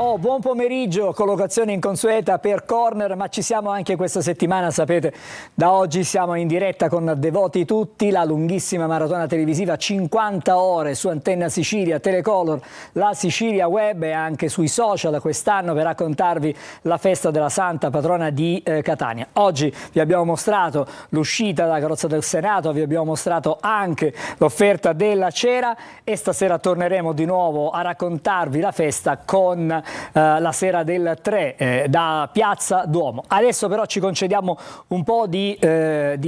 Oh, buon pomeriggio, collocazione inconsueta per Corner, ma ci siamo anche questa settimana, sapete, da oggi siamo in diretta con Devoti Tutti, la lunghissima maratona televisiva, 50 ore su Antenna Sicilia, Telecolor, la Sicilia Web e anche sui social quest'anno per raccontarvi la festa della Santa Patrona di Catania. Oggi vi abbiamo mostrato l'uscita dalla carrozza del Senato, vi abbiamo mostrato anche l'offerta della cera e stasera torneremo di nuovo a raccontarvi la festa con la sera del 3 da Piazza Duomo. Adesso però ci concediamo un po' di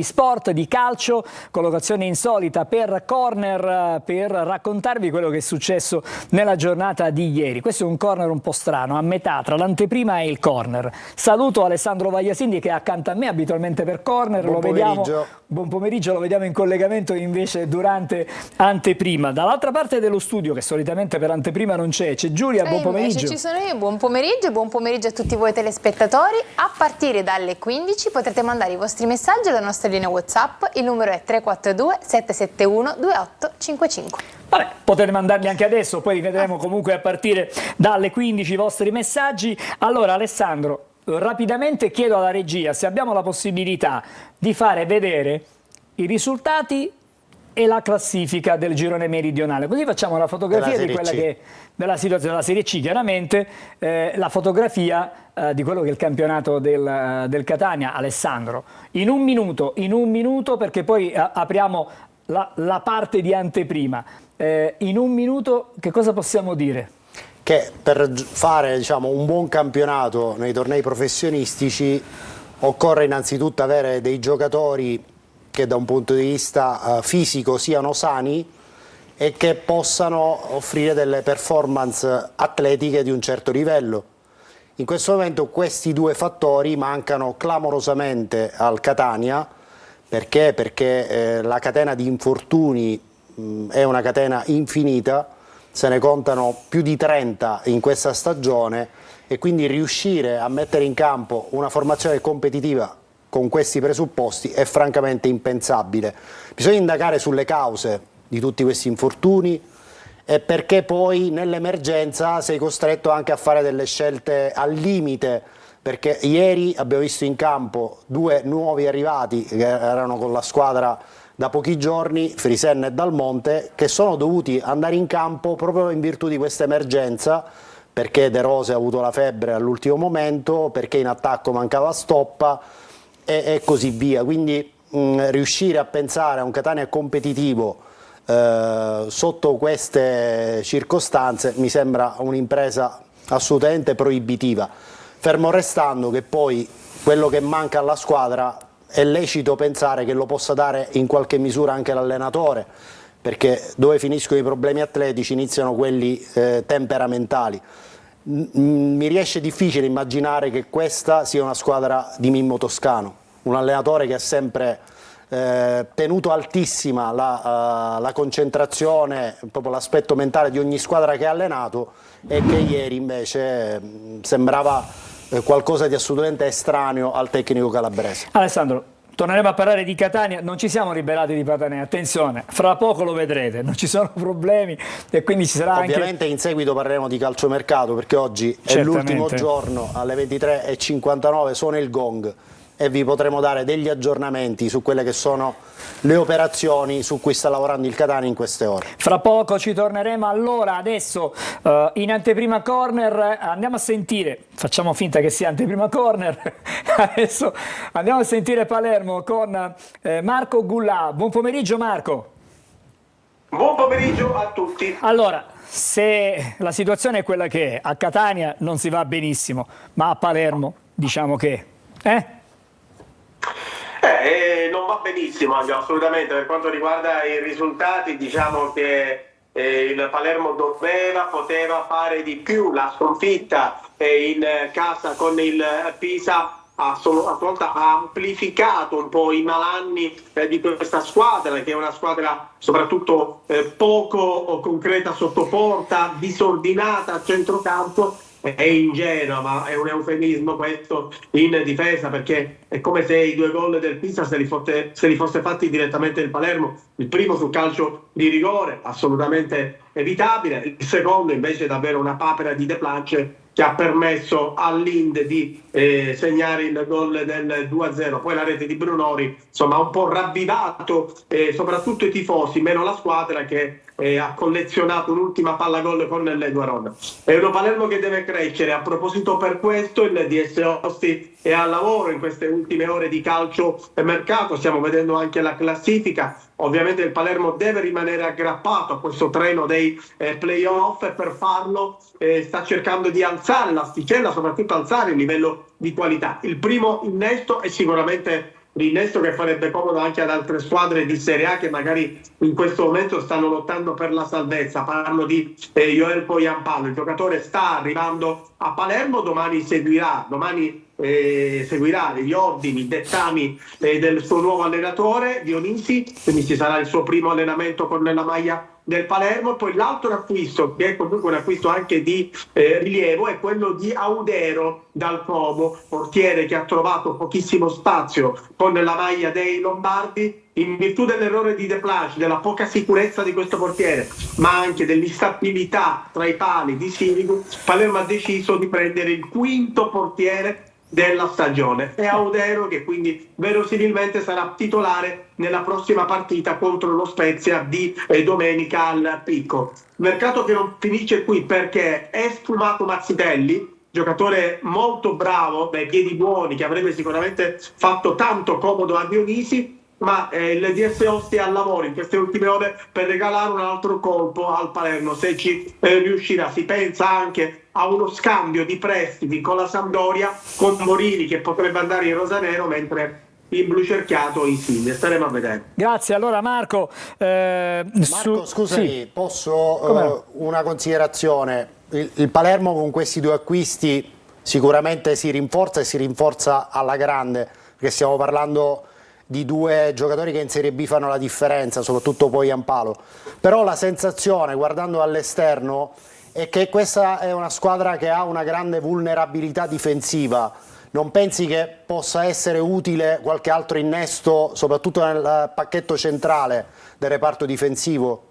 sport, di calcio, collocazione insolita per Corner per raccontarvi quello che è successo nella giornata di ieri. Questo è un corner un po' strano, a metà tra l'anteprima e il corner. Saluto Alessandro Vagliasindi che è accanto a me abitualmente per Corner. Buon pomeriggio. Buon pomeriggio, lo vediamo in collegamento invece durante anteprima. Dall'altra parte dello studio, che solitamente per anteprima non c'è Giulia, buon pomeriggio. Ci sono io, buon pomeriggio a tutti voi telespettatori. A partire dalle 15 potrete mandare i vostri messaggi alla nostra linea WhatsApp, il numero è 342 771 2855. Vabbè, potete mandarli anche adesso, poi li vedremo comunque a partire dalle 15 i vostri messaggi. Allora Alessandro, rapidamente chiedo alla regia se abbiamo la possibilità di fare vedere i risultati e la classifica del girone meridionale, così facciamo la fotografia di quella che è della situazione della Serie C, chiaramente la fotografia di quello che è il campionato del Catania. Alessandro, in un minuto perché poi apriamo la parte di anteprima, in un minuto che cosa possiamo dire? Che per fare, diciamo, un buon campionato nei tornei professionistici occorre innanzitutto avere dei giocatori che da un punto di vista fisico siano sani e che possano offrire delle performance atletiche di un certo livello. In questo momento questi due fattori mancano clamorosamente al Catania. Perché? Perché la catena di infortuni è una catena infinita, se ne contano più di 30 in questa stagione e quindi riuscire a mettere in campo una formazione competitiva con questi presupposti è francamente impensabile. Bisogna indagare sulle cause di tutti questi infortuni e perché poi nell'emergenza sei costretto anche a fare delle scelte al limite, perché ieri abbiamo visto in campo due nuovi arrivati che erano con la squadra da pochi giorni, Frisenna e Dalmonte, che sono dovuti andare in campo proprio in virtù di questa emergenza, perché De Rose ha avuto la febbre all'ultimo momento, perché in attacco mancava Stoppa e così via. Quindi riuscire a pensare a un Catania competitivo sotto queste circostanze mi sembra un'impresa assolutamente proibitiva, fermo restando che poi quello che manca alla squadra è lecito pensare che lo possa dare in qualche misura anche l'allenatore, perché dove finiscono i problemi atletici iniziano quelli temperamentali. Mi riesce difficile immaginare che questa sia una squadra di Mimmo Toscano, un allenatore che ha sempre tenuto altissima la concentrazione, proprio l'aspetto mentale di ogni squadra che ha allenato, e che ieri invece sembrava qualcosa di assolutamente estraneo al tecnico calabrese. Alessandro, torneremo a parlare di Catania, non ci siamo liberati di Patanè, attenzione, fra poco lo vedrete, non ci sono problemi e quindi ci sarà ovviamente in seguito parleremo di calciomercato, perché oggi è l'ultimo giorno, alle 23:59 suona il gong e vi potremo dare degli aggiornamenti su quelle che sono le operazioni su cui sta lavorando il Catania in queste ore. Fra poco ci torneremo. Allora adesso in anteprima corner andiamo a sentire, facciamo finta che sia anteprima corner, adesso andiamo a sentire Palermo con Marco Gullà. Buon pomeriggio Marco. Buon pomeriggio a tutti. Allora, se la situazione è quella che è, a Catania non si va benissimo, ma a Palermo diciamo che... Non va benissimo assolutamente per quanto riguarda i risultati. Diciamo che il Palermo poteva fare di più. La sconfitta in casa con il Pisa a sua volta ha amplificato un po' i malanni di questa squadra, che è una squadra soprattutto poco concreta sotto porta, disordinata a centrocampo. È ingenua, ma è un eufemismo questo in difesa, perché è come se i due gol del Pisa se li fosse fatti direttamente il Palermo. Il primo sul calcio di rigore, assolutamente evitabile, il secondo invece è davvero una papera di Deplanche che ha permesso all'Inde di segnare il gol del 2-0. Poi la rete di Brunori insomma ha un po' ravvivato soprattutto i tifosi, meno la squadra che ha collezionato un'ultima palla gol con l'Eguaron. È uno Palermo che deve crescere. A proposito, per questo il DS Osti è al lavoro in queste ultime ore di calcio e mercato. Stiamo vedendo anche la classifica. Ovviamente il Palermo deve rimanere aggrappato a questo treno dei playoff, e per farlo sta cercando di alzare l'asticella, soprattutto alzare il livello di qualità. Il primo innesto è sicuramente l'innesto che farebbe comodo anche ad altre squadre di Serie A che magari in questo momento stanno lottando per la salvezza. Parlo di Joel Poyampalo. Il giocatore sta arrivando a Palermo, domani seguirà gli ordini, i dettami del suo nuovo allenatore Dionisi, quindi ci sarà il suo primo allenamento con la maglia del Palermo. Poi l'altro acquisto, che è comunque un acquisto anche di rilievo, è quello di Audero dal Como, portiere che ha trovato pochissimo spazio con la maglia dei Lombardi in virtù dell'errore di De Planch, della poca sicurezza di questo portiere, ma anche dell'instabilità tra i pali di Sirigu. Palermo ha deciso di prendere il quinto portiere della stagione, e Audero, che quindi verosimilmente sarà titolare nella prossima partita contro lo Spezia di domenica al Picco. Mercato che non finisce qui, perché è sfumato Mazzitelli, giocatore molto bravo, dai piedi buoni, che avrebbe sicuramente fatto tanto comodo a Dionisi, ma il DS Osti è al lavoro in queste ultime ore per regalare un altro colpo al Palermo, se ci riuscirà. Si pensa anche a uno scambio di prestiti con la Sampdoria, con Morini che potrebbe andare in rosanero, mentre in blu cerchiato Insigne. Staremo a vedere. Grazie. Allora Marco, scusami, sì. posso una considerazione? Il Palermo con questi due acquisti sicuramente si rinforza alla grande, perché stiamo parlando di due giocatori che in Serie B fanno la differenza, soprattutto poi Ampalo. Però la sensazione, guardando all'esterno, è che questa è una squadra che ha una grande vulnerabilità difensiva. Non pensi che possa essere utile qualche altro innesto, soprattutto nel pacchetto centrale del reparto difensivo?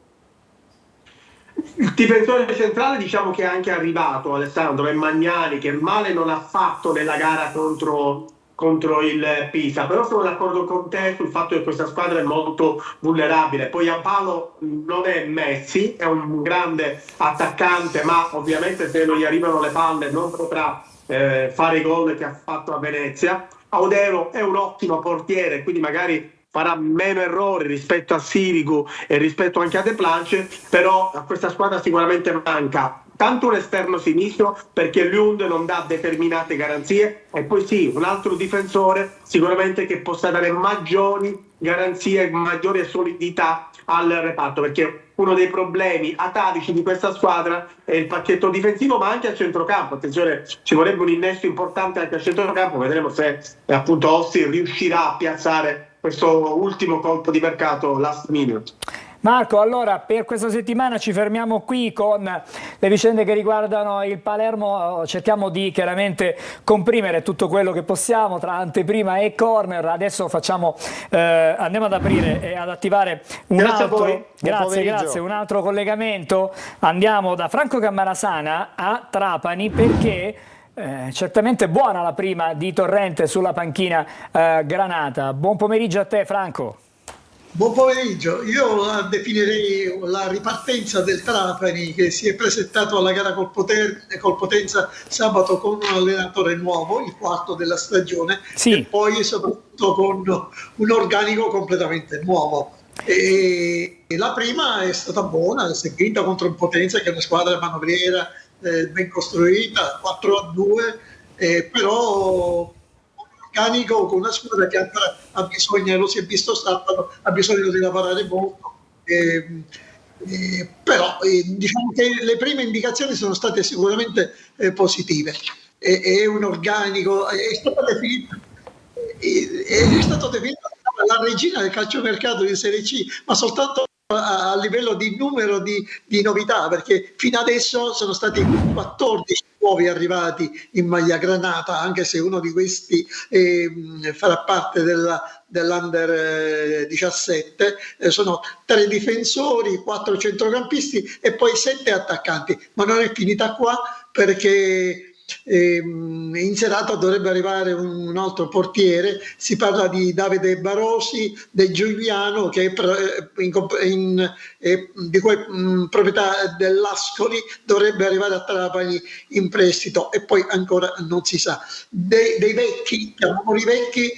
Il difensore centrale diciamo che è anche arrivato, Alessandro, è Magnani, che male non ha fatto nella gara contro il Pisa, però sono d'accordo con te sul fatto che questa squadra è molto vulnerabile. Poi Ampalo non è Messi, è un grande attaccante, ma ovviamente se non gli arrivano le palle non potrà fare i gol che ha fatto a Venezia. Audero è un ottimo portiere, quindi magari farà meno errori rispetto a Sirigu e rispetto anche a De Planch, però a questa squadra sicuramente manca tanto un esterno sinistro, perché Lund non dà determinate garanzie, e poi sì, un altro difensore sicuramente che possa dare maggiori garanzie, maggiore solidità al reparto, perché uno dei problemi atavici di questa squadra è il pacchetto difensivo, ma anche al centrocampo. Attenzione, ci vorrebbe un innesto importante anche al centrocampo. Vedremo se appunto Ossi riuscirà a piazzare questo ultimo colpo di mercato last minute. Marco, allora per questa settimana ci fermiamo qui con le vicende che riguardano il Palermo. Cerchiamo di chiaramente comprimere tutto quello che possiamo tra anteprima e corner. Adesso andiamo ad aprire e ad attivare un altro collegamento. Andiamo da Franco Cammarasana a Trapani, perché certamente buona la prima di Torrente sulla panchina granata. Buon pomeriggio a te, Franco. Buon pomeriggio, io la definirei la ripartenza del Trapani, che si è presentato alla gara col Potenza sabato con un allenatore nuovo, il quarto della stagione, sì, e poi soprattutto con un organico completamente nuovo. E la prima è stata buona, si è vinta contro il Potenza, che è una squadra manovriera ben costruita, 4-2, però organico, con una squadra che ancora ha bisogno, lo si è visto sabato, ha bisogno di lavorare molto, però diciamo che le prime indicazioni sono state sicuramente positive. È un organico, è stato definito la regina del calciomercato di Serie C, ma soltanto a livello di numero di novità, perché fino adesso sono stati 14 nuovi arrivati in maglia granata, anche se uno di questi farà parte dell'Under 17. Sono 3 difensori, 4 centrocampisti e poi 7 attaccanti, ma non è finita qua, perché In serata dovrebbe arrivare un altro portiere, si parla di Davide Barosi del Giuliano, che è di proprietà dell'Ascoli, dovrebbe arrivare a Trapani in prestito, e poi ancora non si sa. Dei vecchi, chiamiamoli vecchi,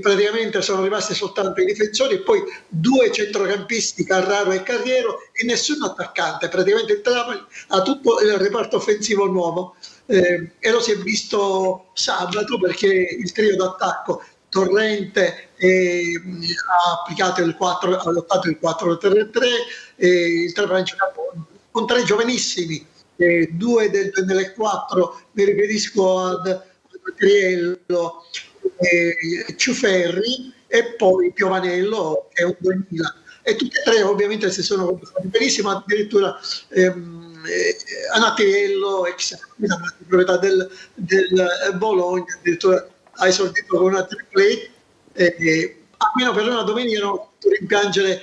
praticamente sono rimasti soltanto i difensori e poi 2 centrocampisti, Carraro e Carriero, e nessun attaccante. Praticamente il Trapani ha tutto il reparto offensivo nuovo. E lo si è visto sabato, perché il trio d'attacco Torrente ha applicato ha adottato il 4-3-3, il Trapani gioca con 3 giovanissimi, 2 del 2004, mi riferisco ad Triello e Ciuferri, e poi Piovanello, che è un 2000, e tutti e 3 ovviamente si sono comportati benissimo, addirittura Anatiello, ex proprietà del Bologna, addirittura ha esordito con una triplete, almeno per una domenica non ho potuto rimpiangere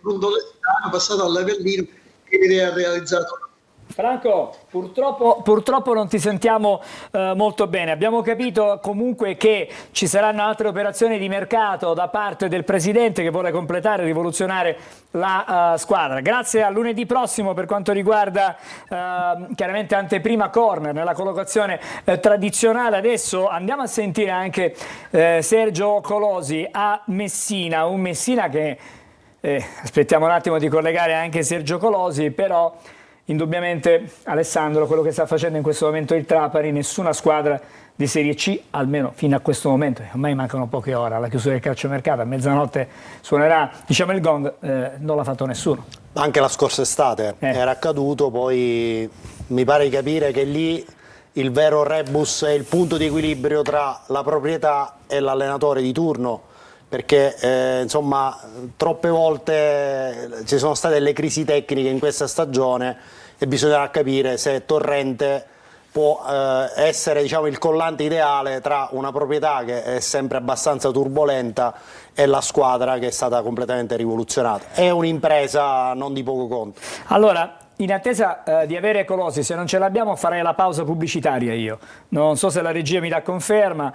Condolestano, passato all'Avellino, che direi ha realizzato. Franco, purtroppo non ti sentiamo molto bene. Abbiamo capito comunque che ci saranno altre operazioni di mercato da parte del presidente, che vuole completare e rivoluzionare la squadra. Grazie, a lunedì prossimo per quanto riguarda chiaramente anteprima corner nella collocazione tradizionale. Adesso andiamo a sentire anche Sergio Colosi a Messina, un Messina che aspettiamo un attimo di collegare anche Sergio Colosi, però indubbiamente, Alessandro, quello che sta facendo in questo momento il Trapani, nessuna squadra di Serie C, almeno fino a questo momento, ormai mancano poche ore alla chiusura del calciomercato, a mezzanotte suonerà il gong, non l'ha fatto nessuno. Anche la scorsa estate era accaduto, poi mi pare di capire che lì il vero rebus è il punto di equilibrio tra la proprietà e l'allenatore di turno, perché insomma troppe volte ci sono state delle crisi tecniche in questa stagione e bisognerà capire se Torrente può essere, diciamo, il collante ideale tra una proprietà che è sempre abbastanza turbolenta e la squadra che è stata completamente rivoluzionata. È un'impresa non di poco conto. Allora, in attesa di avere Colosi, se non ce l'abbiamo farei la pausa pubblicitaria io. Non so se la regia mi dà conferma.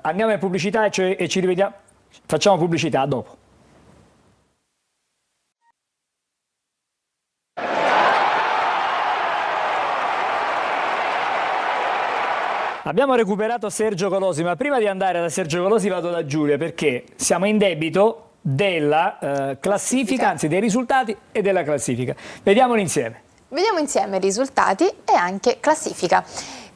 Andiamo in pubblicità e ci rivediamo. Facciamo pubblicità, dopo. Abbiamo recuperato Sergio Colosi, ma prima di andare da Sergio Colosi vado da Giulia, perché siamo in debito della classifica, anzi dei risultati e della classifica. Vediamoli insieme. Vediamo insieme risultati e anche classifica.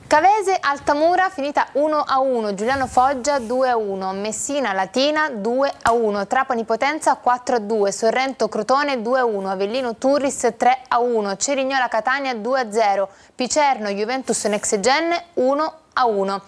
Cavese Altamura finita 1-1, Giuliano Foggia 2-1, Messina Latina 2-1, Trapani Potenza 4-2, Sorrento Crotone 2-1, Avellino Turris 3-1, Cerignola Catania 2-0, Picerno Juventus Nexegenne 1-1.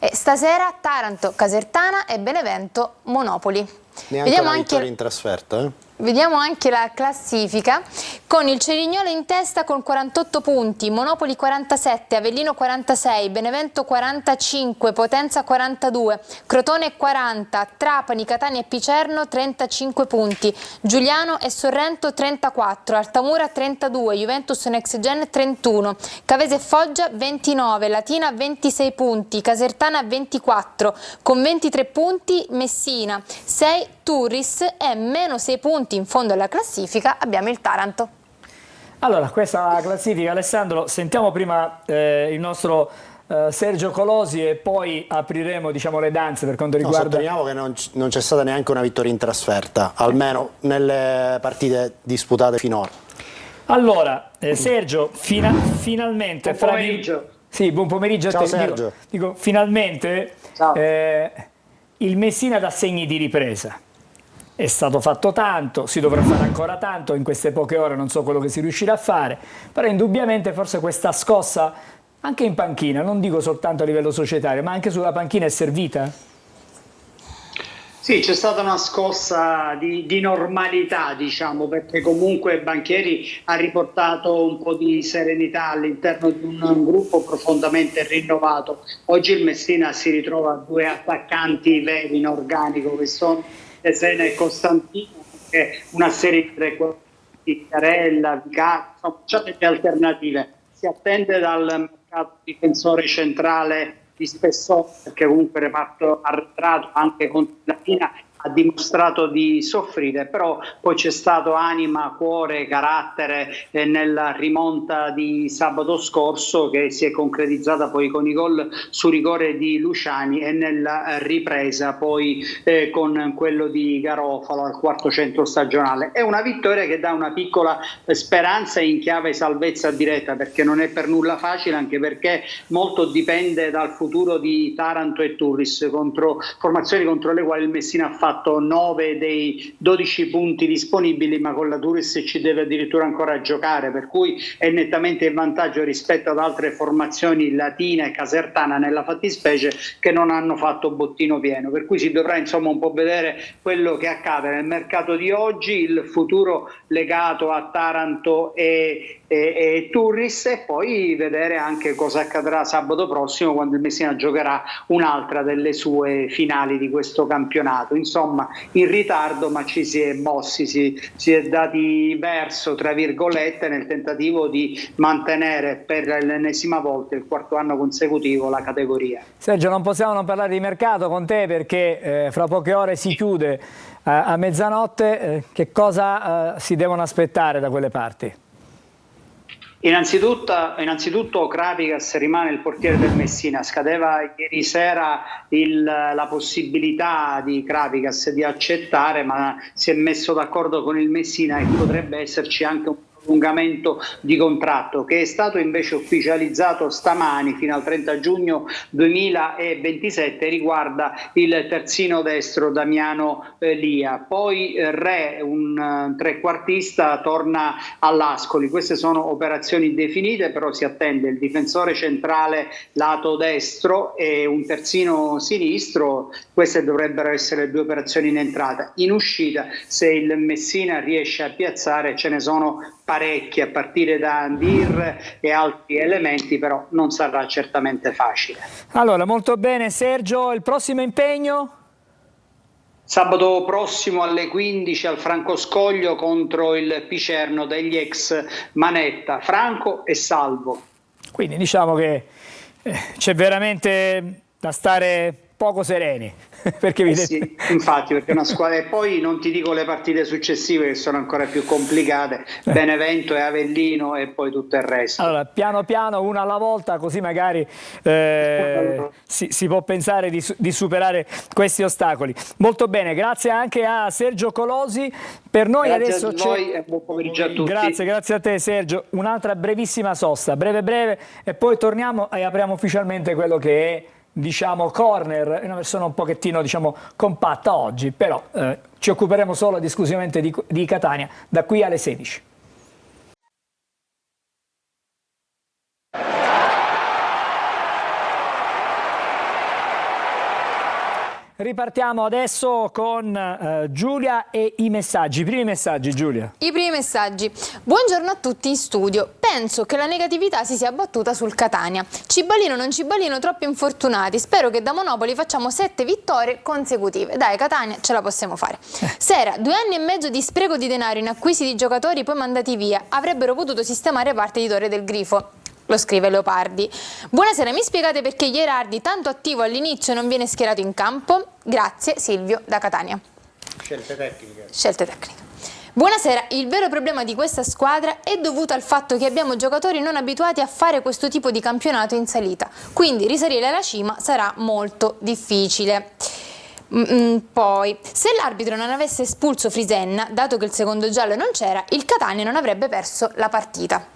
E stasera Taranto Casertana e Benevento Monopoli. Neanche una vittoria in trasferta, Vediamo anche la classifica, con il Cerignola in testa con 48 punti, Monopoli 47, Avellino 46, Benevento 45, Potenza 42, Crotone 40, Trapani, Catania e Picerno 35 punti, Giuliano e Sorrento 34, Altamura 32, Juventus Nexegen 31, Cavese e Foggia 29, Latina 26 punti, Casertana 24, con 23 punti Messina, 6 Turris e meno 6 punti in fondo alla classifica abbiamo il Taranto. Allora, questa è la classifica, Alessandro. Sentiamo prima il nostro Sergio Colosi e poi apriremo, diciamo, le danze per quanto riguarda... Sottolineiamo che non c'è stata neanche una vittoria in trasferta, almeno nelle partite disputate finora. Allora, Sergio, finalmente... Buon pomeriggio. Sì, buon pomeriggio a Ciao te. Sergio. Dico, finalmente il Messina dà segni di ripresa. È stato fatto tanto, si dovrà fare ancora tanto, in queste poche ore non so quello che si riuscirà a fare, però indubbiamente forse questa scossa anche in panchina, non dico soltanto a livello societario, ma anche sulla panchina è servita? Sì, c'è stata una scossa di normalità, diciamo, perché comunque Banchieri ha riportato un po' di serenità all'interno di un gruppo profondamente rinnovato. Oggi il Messina si ritrova a 2 attaccanti veri in organico, che sono Esena e Costantino, che una serie di 3 di Carella, Vicaccio, c'è delle alternative. Si attende dal mancato difensore centrale di spessore, perché comunque il reparto arretrato anche contro la Latina ha dimostrato di soffrire, però poi c'è stato anima, cuore, carattere nella rimonta di sabato scorso, che si è concretizzata poi con i gol su rigore di Luciani e nella ripresa poi con quello di Garofalo al quarto centro stagionale. È una vittoria che dà una piccola speranza in chiave salvezza diretta, perché non è per nulla facile, anche perché molto dipende dal futuro di Taranto e Turris, formazioni contro le quali il Messina ha fatto 9 dei 12 punti disponibili, ma con la Turris ci deve addirittura ancora giocare, per cui è nettamente in vantaggio rispetto ad altre formazioni, Latina e Casertana nella fattispecie, che non hanno fatto bottino pieno, per cui si dovrà insomma un po' vedere quello che accade nel mercato di oggi, il futuro legato a Taranto e Turris, e poi vedere anche cosa accadrà sabato prossimo, quando il Messina giocherà un'altra delle sue finali di questo campionato. Insomma, in ritardo, ma ci si è mossi, si è dati verso, tra virgolette, nel tentativo di mantenere per l'ennesima volta, il quarto anno consecutivo, la categoria. Sergio, non possiamo non parlare di mercato con te, perché fra poche ore si chiude a mezzanotte. Che cosa si devono aspettare da quelle parti? Innanzitutto Krapikas rimane il portiere del Messina. Scadeva ieri sera la possibilità di Krapikas di accettare, ma si è messo d'accordo con il Messina e potrebbe esserci anche un prolungamento di contratto, che è stato invece ufficializzato stamani fino al 30 giugno 2027, riguarda il terzino destro Damiano Lia. Poi Re, un trequartista, torna all'Ascoli. Queste sono operazioni definite, però si attende il difensore centrale lato destro e un terzino sinistro. Queste dovrebbero essere le 2 operazioni in entrata. In uscita, se il Messina riesce a piazzare, ce ne sono parecchi, a partire da Andir e altri elementi, però non sarà certamente facile. Allora, molto bene Sergio, il prossimo impegno? Sabato prossimo alle 15 al Francoscoglio contro il Picerno degli ex Manetta, Franco e Salvo. Quindi diciamo che c'è veramente da stare poco sereni. Perché sì, infatti, perché è una squadra, e poi non ti dico le partite successive che sono ancora più complicate, Benevento e Avellino e poi tutto il resto. Allora, piano piano, una alla volta, così magari si può pensare di superare questi ostacoli. Molto bene, grazie anche a Sergio Colosi. Per noi grazie adesso a voi e buon pomeriggio a tutti. Grazie a te Sergio. Un'altra brevissima sosta, breve, e poi torniamo e apriamo ufficialmente quello che è, diciamo, Corner, una versione un pochettino, diciamo, compatta oggi, però ci occuperemo solo ed esclusivamente di Catania da qui alle 16. Ripartiamo adesso con Giulia e i messaggi. I primi messaggi, Giulia. I primi messaggi. Buongiorno a tutti in studio. Penso che la negatività si sia abbattuta sul Catania. Cibalino, non Cibalino, troppi infortunati. Spero che da Monopoli facciamo 7 vittorie consecutive. Dai, Catania, ce la possiamo fare. Sera, 2 anni e mezzo di spreco di denaro in acquisti di giocatori poi mandati via. Avrebbero potuto sistemare parte di Torre del Grifo. Lo scrive Leopardi. Buonasera, mi spiegate perché Gherardi, tanto attivo all'inizio, non viene schierato in campo? Grazie, Silvio da Catania. Scelte tecniche. Scelte tecniche. Buonasera, il vero problema di questa squadra è dovuto al fatto che abbiamo giocatori non abituati a fare questo tipo di campionato in salita, quindi risalire alla cima sarà molto difficile. Poi, se l'arbitro non avesse espulso Frisenna, dato che il secondo giallo non c'era, il Catania non avrebbe perso la partita.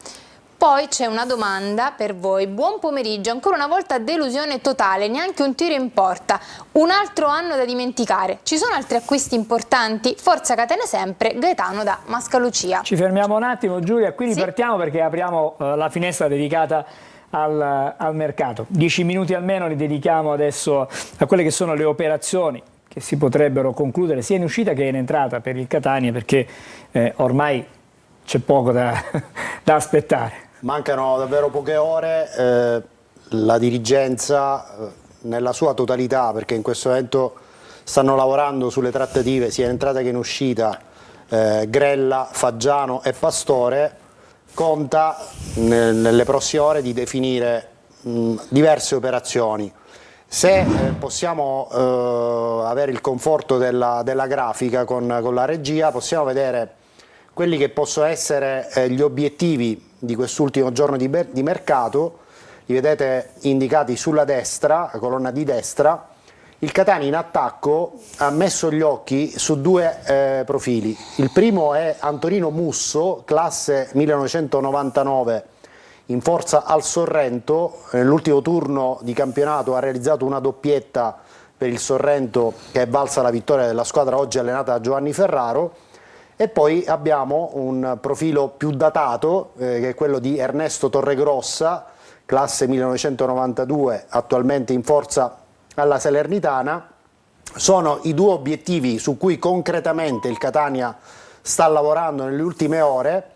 Poi c'è una domanda per voi. Buon pomeriggio, ancora una volta delusione totale, neanche un tiro in porta. Un altro anno da dimenticare. Ci sono altri acquisti importanti? Forza Catania sempre, Gaetano da Mascalucia. Ci fermiamo un attimo, Giulia, qui Sì. ripartiamo perché apriamo la finestra dedicata al mercato. 10 minuti almeno li dedichiamo adesso a quelle che sono le operazioni che si potrebbero concludere sia in uscita che in entrata per il Catania, perché ormai c'è poco da aspettare. Mancano davvero poche ore, la dirigenza nella sua totalità, perché in questo momento stanno lavorando sulle trattative sia in entrata che in uscita, Grella, Faggiano e Pastore, conta nelle prossime ore di definire diverse operazioni. Se possiamo avere il conforto della grafica con la regia, possiamo vedere quelli che possono essere gli obiettivi di quest'ultimo giorno di mercato. Li vedete indicati sulla destra, la colonna di destra. Il Catania in attacco ha messo gli occhi su due profili. Il primo è Antonino Musso, classe 1999, in forza al Sorrento. Nell'ultimo turno di campionato ha realizzato una doppietta per il Sorrento che è valsa la vittoria della squadra oggi allenata da Giovanni Ferraro. E poi abbiamo un profilo più datato che è quello di Ernesto Torregrossa, classe 1992, attualmente in forza alla Salernitana. Sono i due obiettivi su cui concretamente il Catania sta lavorando nelle ultime ore,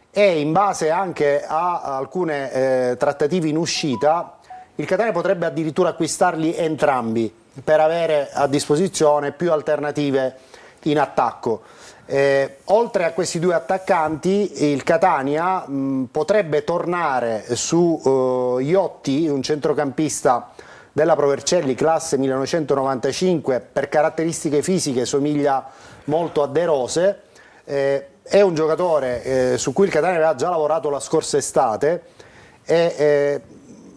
e in base anche a alcune trattative in uscita il Catania potrebbe addirittura acquistarli entrambi per avere a disposizione più alternative in attacco. Oltre a questi due attaccanti, il Catania potrebbe tornare su Iotti, un centrocampista della Provercelli, classe 1995, per caratteristiche fisiche somiglia molto a De Rose. È un giocatore su cui il Catania aveva già lavorato la scorsa estate e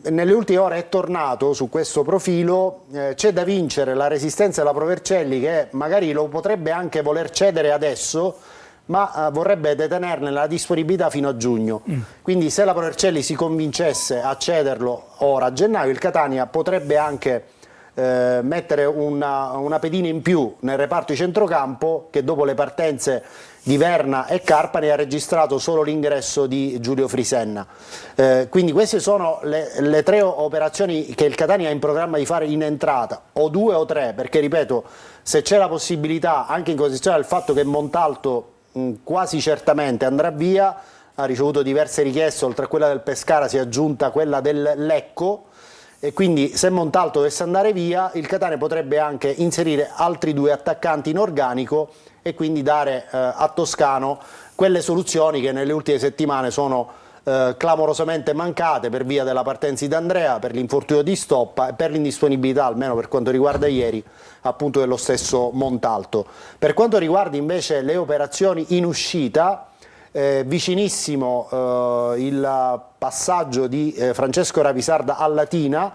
nelle ultime ore è tornato su questo profilo. C'è da vincere la resistenza della Provercelli, che magari lo potrebbe anche voler cedere adesso, ma vorrebbe detenerne la disponibilità fino a giugno. Quindi se la Provercelli si convincesse a cederlo ora a gennaio, il Catania potrebbe anche mettere una pedina in più nel reparto di centrocampo, che dopo le partenze di Verna e Carpani ha registrato solo l'ingresso di Giulio Frisenna. Quindi queste sono le tre operazioni che il Catania ha in programma di fare in entrata, o due o tre, perché ripeto, se c'è la possibilità, anche in considerazione del fatto che Montalto quasi certamente andrà via, ha ricevuto diverse richieste, oltre a quella del Pescara si è aggiunta quella del Lecco, e quindi se Montalto dovesse andare via il Catania potrebbe anche inserire altri due attaccanti in organico e quindi dare a Toscano quelle soluzioni che nelle ultime settimane sono clamorosamente mancate per via della partenza di D'Andrea, per l'infortunio di Stoppa e per l'indisponibilità, almeno per quanto riguarda ieri, appunto dello stesso Montalto. Per quanto riguarda invece le operazioni in uscita, vicinissimo il passaggio di Francesco Rapisarda a Latina,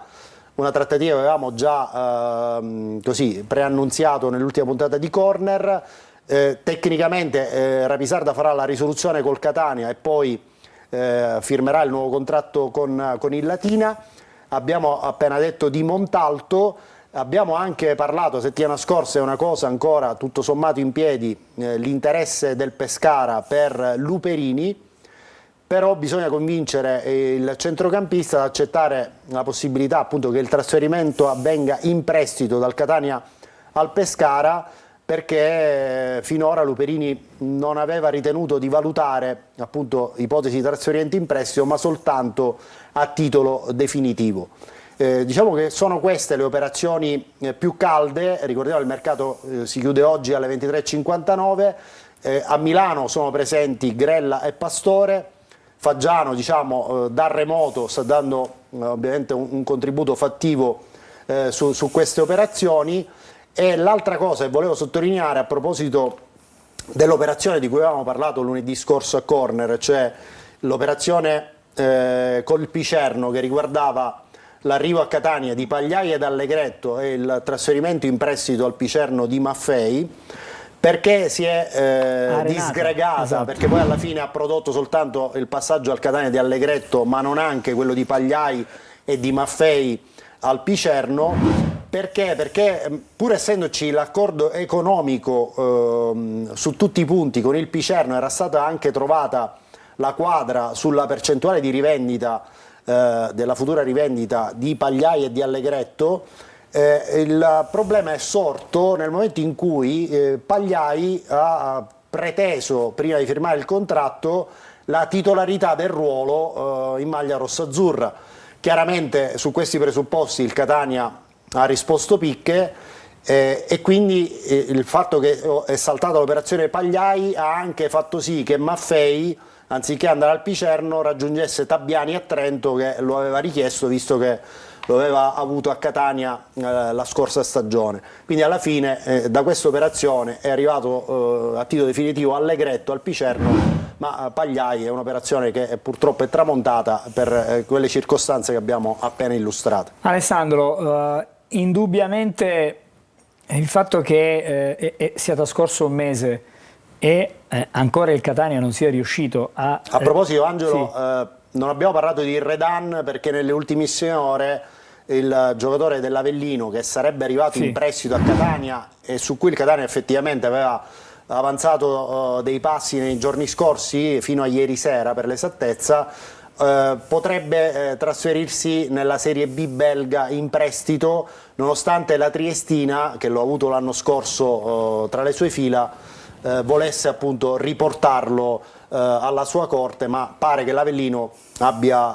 una trattativa che avevamo già così preannunziato nell'ultima puntata di Corner. Tecnicamente Rapisarda farà la risoluzione col Catania e poi firmerà il nuovo contratto con il Latina. Abbiamo appena detto di Montalto. Abbiamo anche parlato settimana scorsa, è una cosa ancora tutto sommato in piedi, l'interesse del Pescara per Luperini, però bisogna convincere il centrocampista ad accettare la possibilità appunto che il trasferimento avvenga in prestito dal Catania al Pescara, perché finora Luperini non aveva ritenuto di valutare appunto ipotesi di trasferimento in prestito, ma soltanto a titolo definitivo. Diciamo che sono queste le operazioni più calde. Ricordiamo il mercato si chiude oggi alle 23:59, a Milano sono presenti Grella e Pastore. Faggiano, diciamo, da remoto sta dando ovviamente un contributo fattivo su queste operazioni. E l'altra cosa che volevo sottolineare a proposito dell'operazione di cui avevamo parlato lunedì scorso a Corner, cioè l'operazione col Picerno, che riguardava l'arrivo a Catania di Pagliai ed Allegretto e il trasferimento in prestito al Picerno di Maffei, perché si è disgregata, esatto, perché poi alla fine ha prodotto soltanto il passaggio al Catania di Allegretto, ma non anche quello di Pagliai e di Maffei al Picerno. Perché? Perché pur essendoci l'accordo economico su tutti i punti con il Picerno, era stata anche trovata la quadra sulla percentuale di rivendita della futura rivendita di Pagliai e di Allegretto. Il problema è sorto nel momento in cui Pagliai ha preteso, prima di firmare il contratto, la titolarità del ruolo in maglia rossa-azzurra. Chiaramente su questi presupposti il Catania ha risposto picche e quindi il fatto che è saltata l'operazione Pagliai ha anche fatto sì che Maffei anziché andare al Picerno, raggiungesse Tabiani a Trento, che lo aveva richiesto visto che lo aveva avuto a Catania la scorsa stagione. Quindi alla fine da questa operazione è arrivato a titolo definitivo Allegretto al Picerno, ma Pagliai è un'operazione che purtroppo è tramontata per quelle circostanze che abbiamo appena illustrato. Alessandro, indubbiamente il fatto che sia trascorso un mese e ancora il Catania non sia riuscito a... A proposito, Angelo, sì. non abbiamo parlato di Redan perché nelle ultimissime ore il giocatore dell'Avellino, che sarebbe arrivato in prestito a Catania e su cui il Catania effettivamente aveva avanzato dei passi nei giorni scorsi, fino a ieri sera per l'esattezza, potrebbe trasferirsi nella Serie B belga in prestito, nonostante la Triestina, che l'ho avuto l'anno scorso tra le sue fila, volesse appunto riportarlo alla sua corte, ma pare che l'Avellino abbia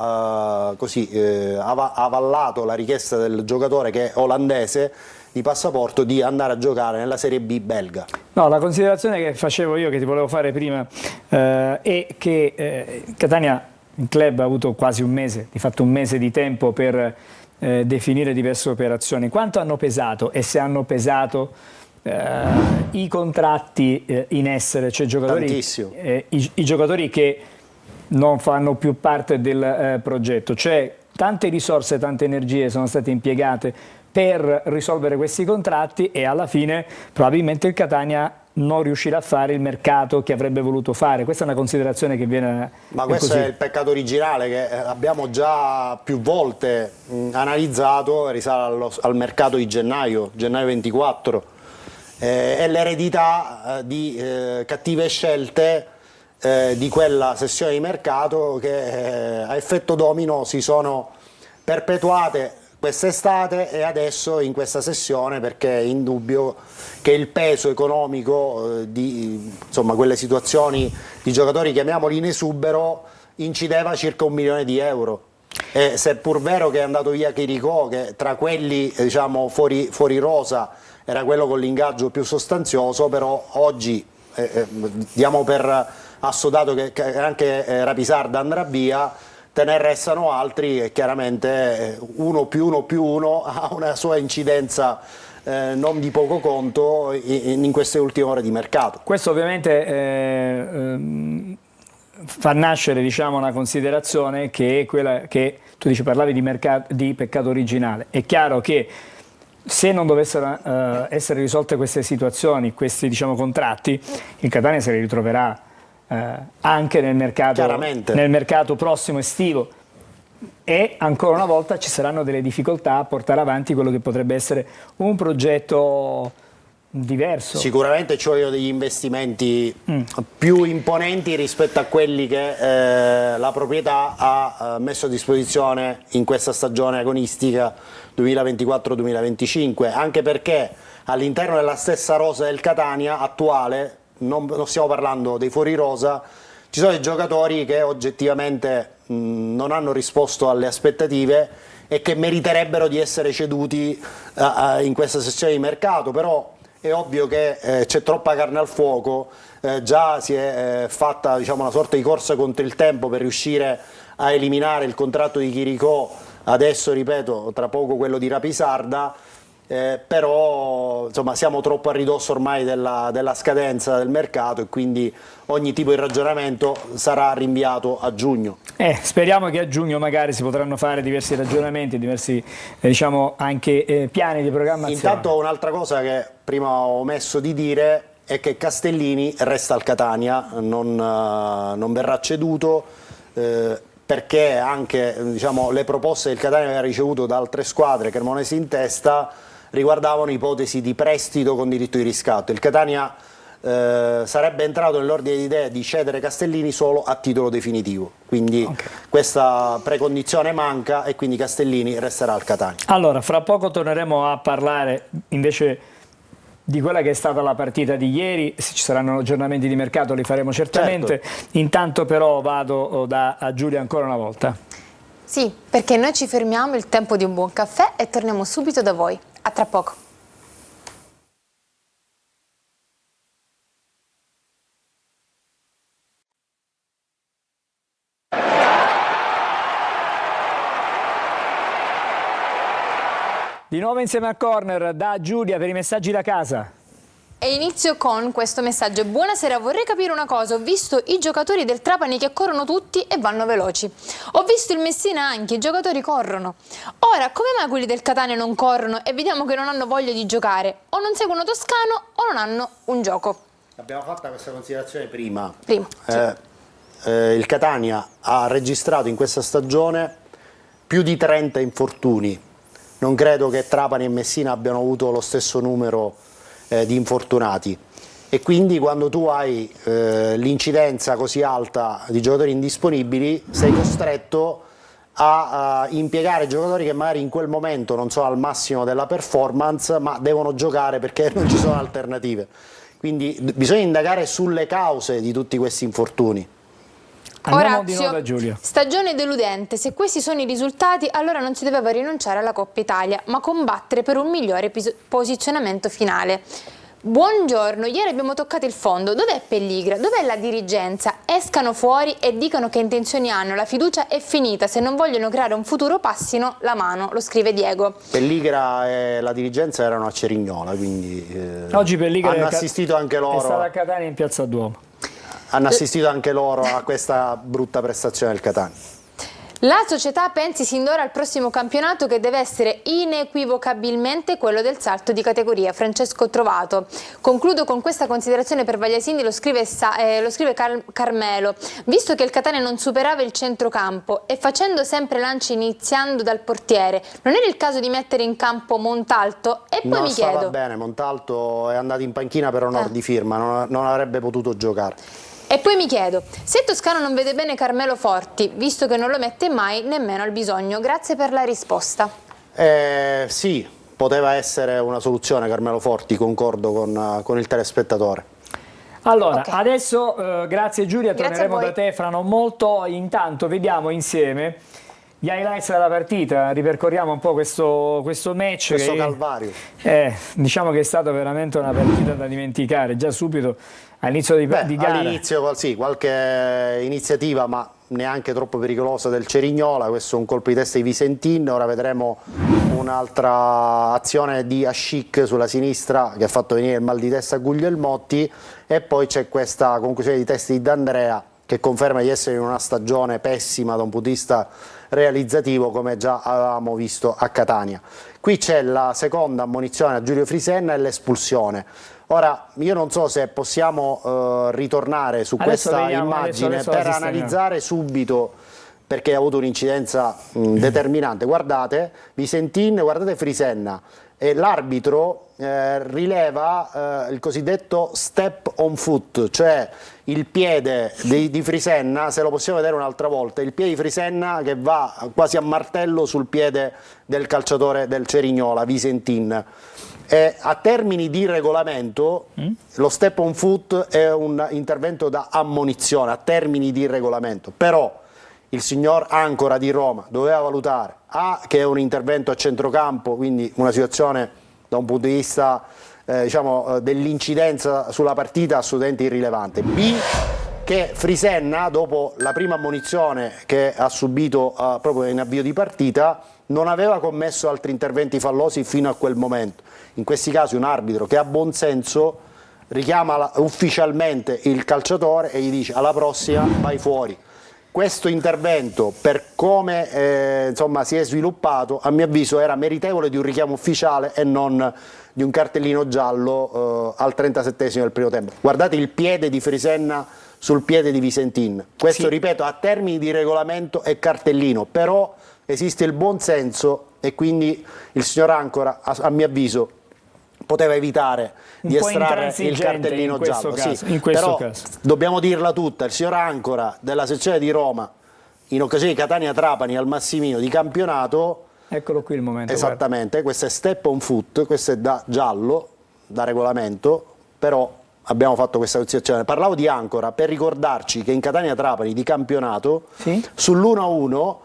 avallato la richiesta del giocatore, che è olandese di passaporto, di andare a giocare nella Serie B belga. No, la considerazione che facevo io, che ti volevo fare prima, è che Catania, il club, ha avuto quasi un mese, di fatto un mese di tempo per definire diverse operazioni. Quanto hanno pesato e se hanno pesato i contratti in essere, cioè giocatori, i giocatori che non fanno più parte del progetto, cioè tante risorse, tante energie sono state impiegate per risolvere questi contratti e alla fine probabilmente il Catania non riuscirà a fare il mercato che avrebbe voluto fare. Questa è una considerazione che viene... Ma questo è il peccato originale che abbiamo già più volte analizzato, risale al mercato di gennaio 24. È l'eredità di cattive scelte di quella sessione di mercato che a effetto domino si sono perpetuate quest'estate e adesso in questa sessione, perché è indubbio che il peso economico di quelle situazioni di giocatori, chiamiamoli in esubero, incideva circa 1 milione di euro. E seppur vero che è andato via Chirico, che tra quelli fuori rosa era quello con l'ingaggio più sostanzioso, però oggi diamo per assodato che anche Rapisarda andrà via, te ne restano altri e chiaramente 1 più 1 più 1 ha una sua incidenza non di poco conto in queste ultime ore di mercato. Questo ovviamente fa nascere, diciamo, una considerazione che è quella che tu dici, parlavi di peccato originale. È chiaro che se non dovessero essere risolte queste situazioni, questi, diciamo, contratti, il Catania se li ritroverà anche nel mercato prossimo estivo e ancora una volta ci saranno delle difficoltà a portare avanti quello che potrebbe essere un progetto diverso. Sicuramente ci vogliono degli investimenti più imponenti rispetto a quelli che la proprietà ha messo a disposizione in questa stagione agonistica 2024-2025, anche perché all'interno della stessa rosa del Catania attuale, non stiamo parlando dei fuori rosa, ci sono dei giocatori che oggettivamente non hanno risposto alle aspettative e che meriterebbero di essere ceduti in questa sessione di mercato, però è ovvio che c'è troppa carne al fuoco, già si è fatta, diciamo, una sorta di corsa contro il tempo per riuscire a eliminare il contratto di Chirico, adesso ripeto tra poco quello di Rapisarda, però insomma siamo troppo a ridosso ormai della scadenza del mercato e quindi ogni tipo di ragionamento sarà rinviato a giugno. Speriamo che a giugno magari si potranno fare diversi ragionamenti, diversi diciamo anche piani di programmazione. Intanto un'altra cosa che prima ho omesso di dire è che Castellini resta al Catania, non verrà ceduto, perché anche, diciamo, le proposte che il Catania aveva ricevuto da altre squadre, Cremonese in testa, riguardavano ipotesi di prestito con diritto di riscatto. Il Catania sarebbe entrato nell'ordine di idee di cedere Castellini solo a titolo definitivo, quindi questa precondizione manca e quindi Castellini resterà al Catania. Allora, fra poco torneremo a parlare invece di quella che è stata la partita di ieri. Se ci saranno aggiornamenti di mercato li faremo certamente. Certo. Intanto però vado da Giulia ancora una volta. Sì, perché noi ci fermiamo il tempo di un buon caffè e torniamo subito da voi. A tra poco. Di nuovo insieme a Corner da Giulia per i messaggi da casa. E inizio con questo messaggio. Buonasera, vorrei capire una cosa. Ho visto i giocatori del Trapani che corrono tutti e vanno veloci. Ho visto il Messina anche, i giocatori corrono. Ora, come mai quelli del Catania non corrono e vediamo che non hanno voglia di giocare? O non seguono Toscano o non hanno un gioco. Abbiamo fatto questa considerazione prima. Sì. Il Catania ha registrato in questa stagione più di 30 infortuni. Non credo che Trapani e Messina abbiano avuto lo stesso numero di infortunati, e quindi quando tu hai l'incidenza così alta di giocatori indisponibili sei costretto a impiegare giocatori che magari in quel momento non sono al massimo della performance, ma devono giocare perché non ci sono alternative. Quindi bisogna indagare sulle cause di tutti questi infortuni. Andiamo di nuovo da Giulia. Stagione deludente. Se questi sono i risultati, allora non si doveva rinunciare alla Coppa Italia, ma combattere per un migliore posizionamento finale. Buongiorno, ieri abbiamo toccato il fondo. Dov'è Pelligra? Dov'è la dirigenza? Escano fuori e dicano che intenzioni hanno. La fiducia è finita. Se non vogliono creare un futuro, passino la mano. Lo scrive Diego. Pelligra e la dirigenza erano a Cerignola, quindi Oggi Pelligra hanno assistito anche è loro. stata a Catania in Piazza Duomo. Hanno assistito anche loro a questa brutta prestazione del Catania. La società pensi sin d'ora al prossimo campionato che deve essere inequivocabilmente quello del salto di categoria. Francesco Trovato. Concludo con questa considerazione per Vagliasini, lo scrive Carmelo. Visto che il Catania non superava il centrocampo e facendo sempre lanci iniziando dal portiere, non era il caso di mettere in campo Montalto? E poi mi chiedo... Va bene, Montalto è andato in panchina per onor di firma, non avrebbe potuto giocare. E poi mi chiedo, se Toscano non vede bene Carmelo Forti, visto che non lo mette mai nemmeno al bisogno. Grazie per la risposta. Sì, poteva essere una soluzione Carmelo Forti, concordo con il telespettatore. Allora, Ok. adesso grazie Giulia, Grazie torneremo a voi. da te fra non molto. Intanto vediamo insieme gli highlights della partita, ripercorriamo un po' questo match. Questo calvario. Diciamo che è stata veramente una partita da dimenticare, già subito all'inizio di gara. All'inizio sì, qualche iniziativa, ma neanche troppo pericolosa del Cerignola. Questo è un colpo di testa di Visentin. Ora vedremo un'altra azione di Ascic sulla sinistra che ha fatto venire il mal di testa a Guglielmotti, e poi c'è questa conclusione di testa di D'Andrea che conferma di essere in una stagione pessima da un punto di vista realizzativo, come già avevamo visto a Catania. Qui c'è la seconda ammonizione a Giulio Frisenna e l'espulsione. Ora, io non so se possiamo ritornare su questa immagine adesso per analizzare subito, perché ha avuto un'incidenza determinante. Guardate Visentin, guardate Frisenna, e l'arbitro rileva il cosiddetto step on foot, cioè il piede di Frisenna, se lo possiamo vedere un'altra volta, il piede di Frisenna che va quasi a martello sul piede del calciatore del Cerignola, Visentin. A termini di regolamento, lo step on foot è un intervento da ammonizione, a termini di regolamento, però il signor Ancora di Roma doveva valutare che è un intervento a centrocampo, quindi una situazione da un punto di vista dell'incidenza sulla partita assolutamente irrilevante. B, che Frisenna, dopo la prima ammonizione che ha subito proprio in avvio di partita, non aveva commesso altri interventi fallosi fino a quel momento. In questi casi un arbitro che ha buon senso richiama ufficialmente il calciatore e gli dice: alla prossima vai fuori. Questo intervento, per come si è sviluppato, a mio avviso era meritevole di un richiamo ufficiale e non di un cartellino giallo al 37esimo del primo tempo. Guardate il piede di Frisenna sul piede di Visentin. Questo, sì, ripeto, a termini di regolamento è cartellino, però esiste il buon senso e quindi il signor Ancora, a mio avviso, poteva evitare di estrarre il cartellino giallo. Sì, però dobbiamo dirla tutta: il signor Ancora della sezione di Roma, in occasione di Catania-Trapani al Massimino di campionato, eccolo qui il momento. Esattamente, questo è step on foot, questo è da giallo, da regolamento, però abbiamo fatto questa considerazione. Parlavo di Ancora per ricordarci che in Catania-Trapani di campionato, sì, sull'1-1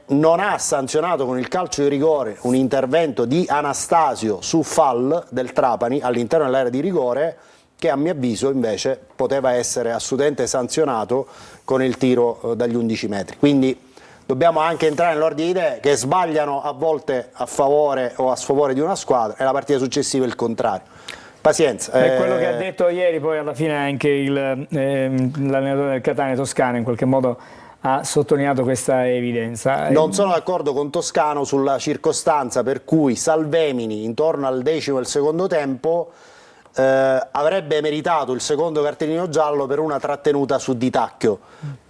non ha sanzionato con il calcio di rigore un intervento di Anastasio su fall del Trapani all'interno dell'area di rigore, che a mio avviso invece poteva essere assolutamente sanzionato con il tiro dagli 11 metri. Quindi dobbiamo anche entrare nell'ordine di idee che sbagliano a volte a favore o a sfavore di una squadra e la partita successiva è il contrario. Pazienza. È quello che ha detto ieri poi alla fine anche l'allenatore del Catania, Toscano, in qualche modo ha sottolineato questa evidenza. Non sono d'accordo con Toscano sulla circostanza per cui Salvemini intorno al 10° del secondo tempo avrebbe meritato il secondo cartellino giallo per una trattenuta su Di Tacchio.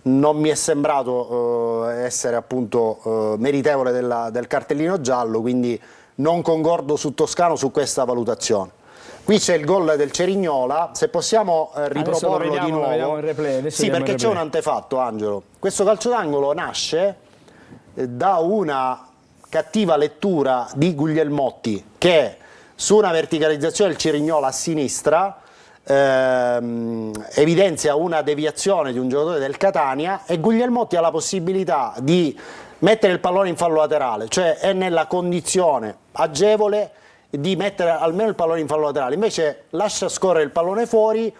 Non mi è sembrato essere appunto meritevole del cartellino giallo, quindi non concordo su Toscano su questa valutazione. Qui c'è il gol del Cerignola, se possiamo riproporlo di nuovo. Vediamo il replay, sì, perché c'è un antefatto, Angelo. Questo calcio d'angolo nasce da una cattiva lettura di Guglielmotti, che su una verticalizzazione del Cerignola a sinistra evidenzia una deviazione di un giocatore del Catania e Guglielmotti ha la possibilità di mettere il pallone in fallo laterale, cioè è nella condizione agevole di mettere almeno il pallone in fallo laterale, invece lascia scorrere il pallone fuori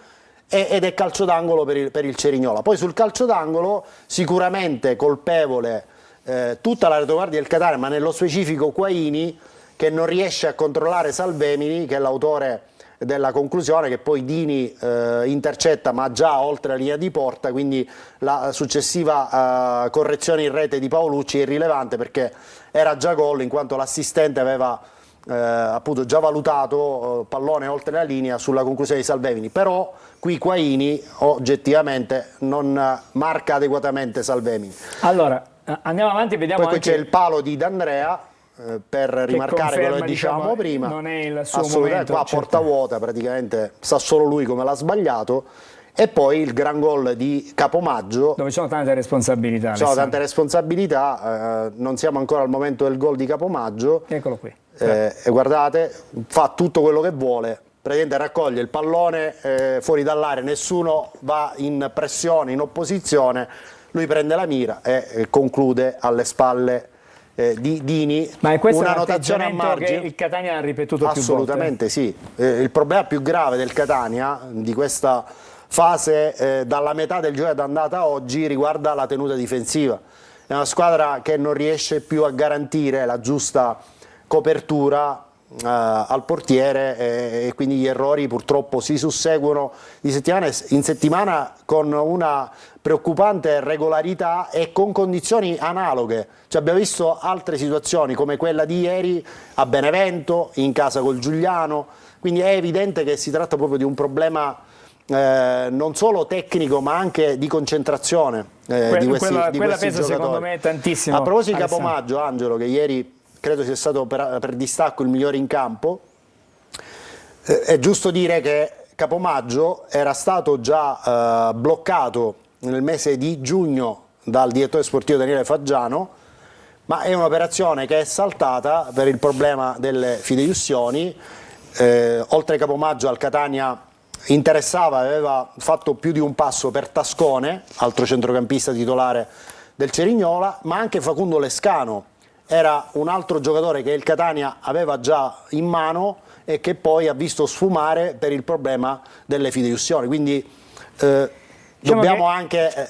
ed è calcio d'angolo per il Cerignola. Poi sul calcio d'angolo sicuramente colpevole tutta la retaguardia del Catania, ma nello specifico Quaini, che non riesce a controllare Salvemini, che è l'autore della conclusione, che poi Dini intercetta ma già oltre la linea di porta, quindi la successiva correzione in rete di Paolucci è irrilevante perché era già gol, in quanto l'assistente aveva appunto già valutato pallone oltre la linea sulla conclusione di Salvemini. Però qui Quaini oggettivamente non marca adeguatamente Salvemini. Allora andiamo avanti, vediamo. Poi qui anche c'è il palo di D'Andrea per rimarcare quello che dicevamo prima. Non è il suo assolutamente momento, qua a porta vuota, praticamente sa solo lui come l'ha sbagliato. E poi il gran gol di Capomaggio, dove ci sono tante responsabilità. ci sono tante responsabilità, non siamo ancora al momento del gol di Capomaggio. Eccolo qui. E guardate, fa tutto quello che vuole, praticamente raccoglie il pallone fuori dall'area, nessuno va in pressione, in opposizione, lui prende la mira e conclude alle spalle di Dini. Ma è questo una un notazione a margine che il Catania ha ripetuto assolutamente più volte? Sì. Il problema più grave del Catania di questa fase dalla metà del gioco d'andata oggi riguarda la tenuta difensiva. È una squadra che non riesce più a garantire la giusta copertura al portiere e quindi gli errori purtroppo si susseguono di settimana in settimana con una preoccupante regolarità e con condizioni analoghe. Cioè, abbiamo visto altre situazioni come quella di ieri a Benevento, in casa col Giuliano, quindi è evidente che si tratta proprio di un problema non solo tecnico ma anche di concentrazione di questi pesa giocatori. Secondo me tantissimo. A proposito di Capomaggio, Angelo, che ieri credo sia stato per distacco il migliore in campo, è giusto dire che Capomaggio era stato già bloccato nel mese di giugno dal direttore sportivo Daniele Faggiano, ma è un'operazione che è saltata per il problema delle fideiussioni. Oltre Capomaggio al Catania interessava, aveva fatto più di un passo per Tascone, altro centrocampista titolare del Cerignola, ma anche Facundo Lescano era un altro giocatore che il Catania aveva già in mano e che poi ha visto sfumare per il problema delle fideiussioni. Quindi dobbiamo anche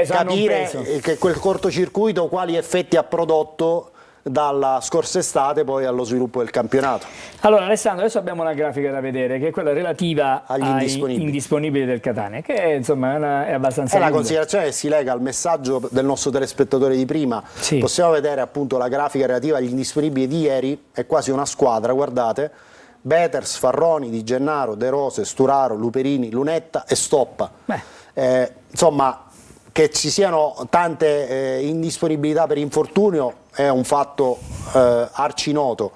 capire che quel cortocircuito quali effetti ha prodotto dalla scorsa estate poi allo sviluppo del campionato. Allora Alessandro, adesso abbiamo una grafica da vedere che è quella relativa agli indisponibili del Catania, che insomma è abbastanza è la considerazione che si lega al messaggio del nostro telespettatore di prima. Sì. Possiamo vedere appunto la grafica relativa agli indisponibili di ieri, è quasi una squadra, guardate: Beters, Farroni, Di Gennaro, De Rose, Sturaro, Luperini, Lunetta e Stoppa. Insomma, che ci siano tante indisponibilità per infortunio è un fatto arcinoto.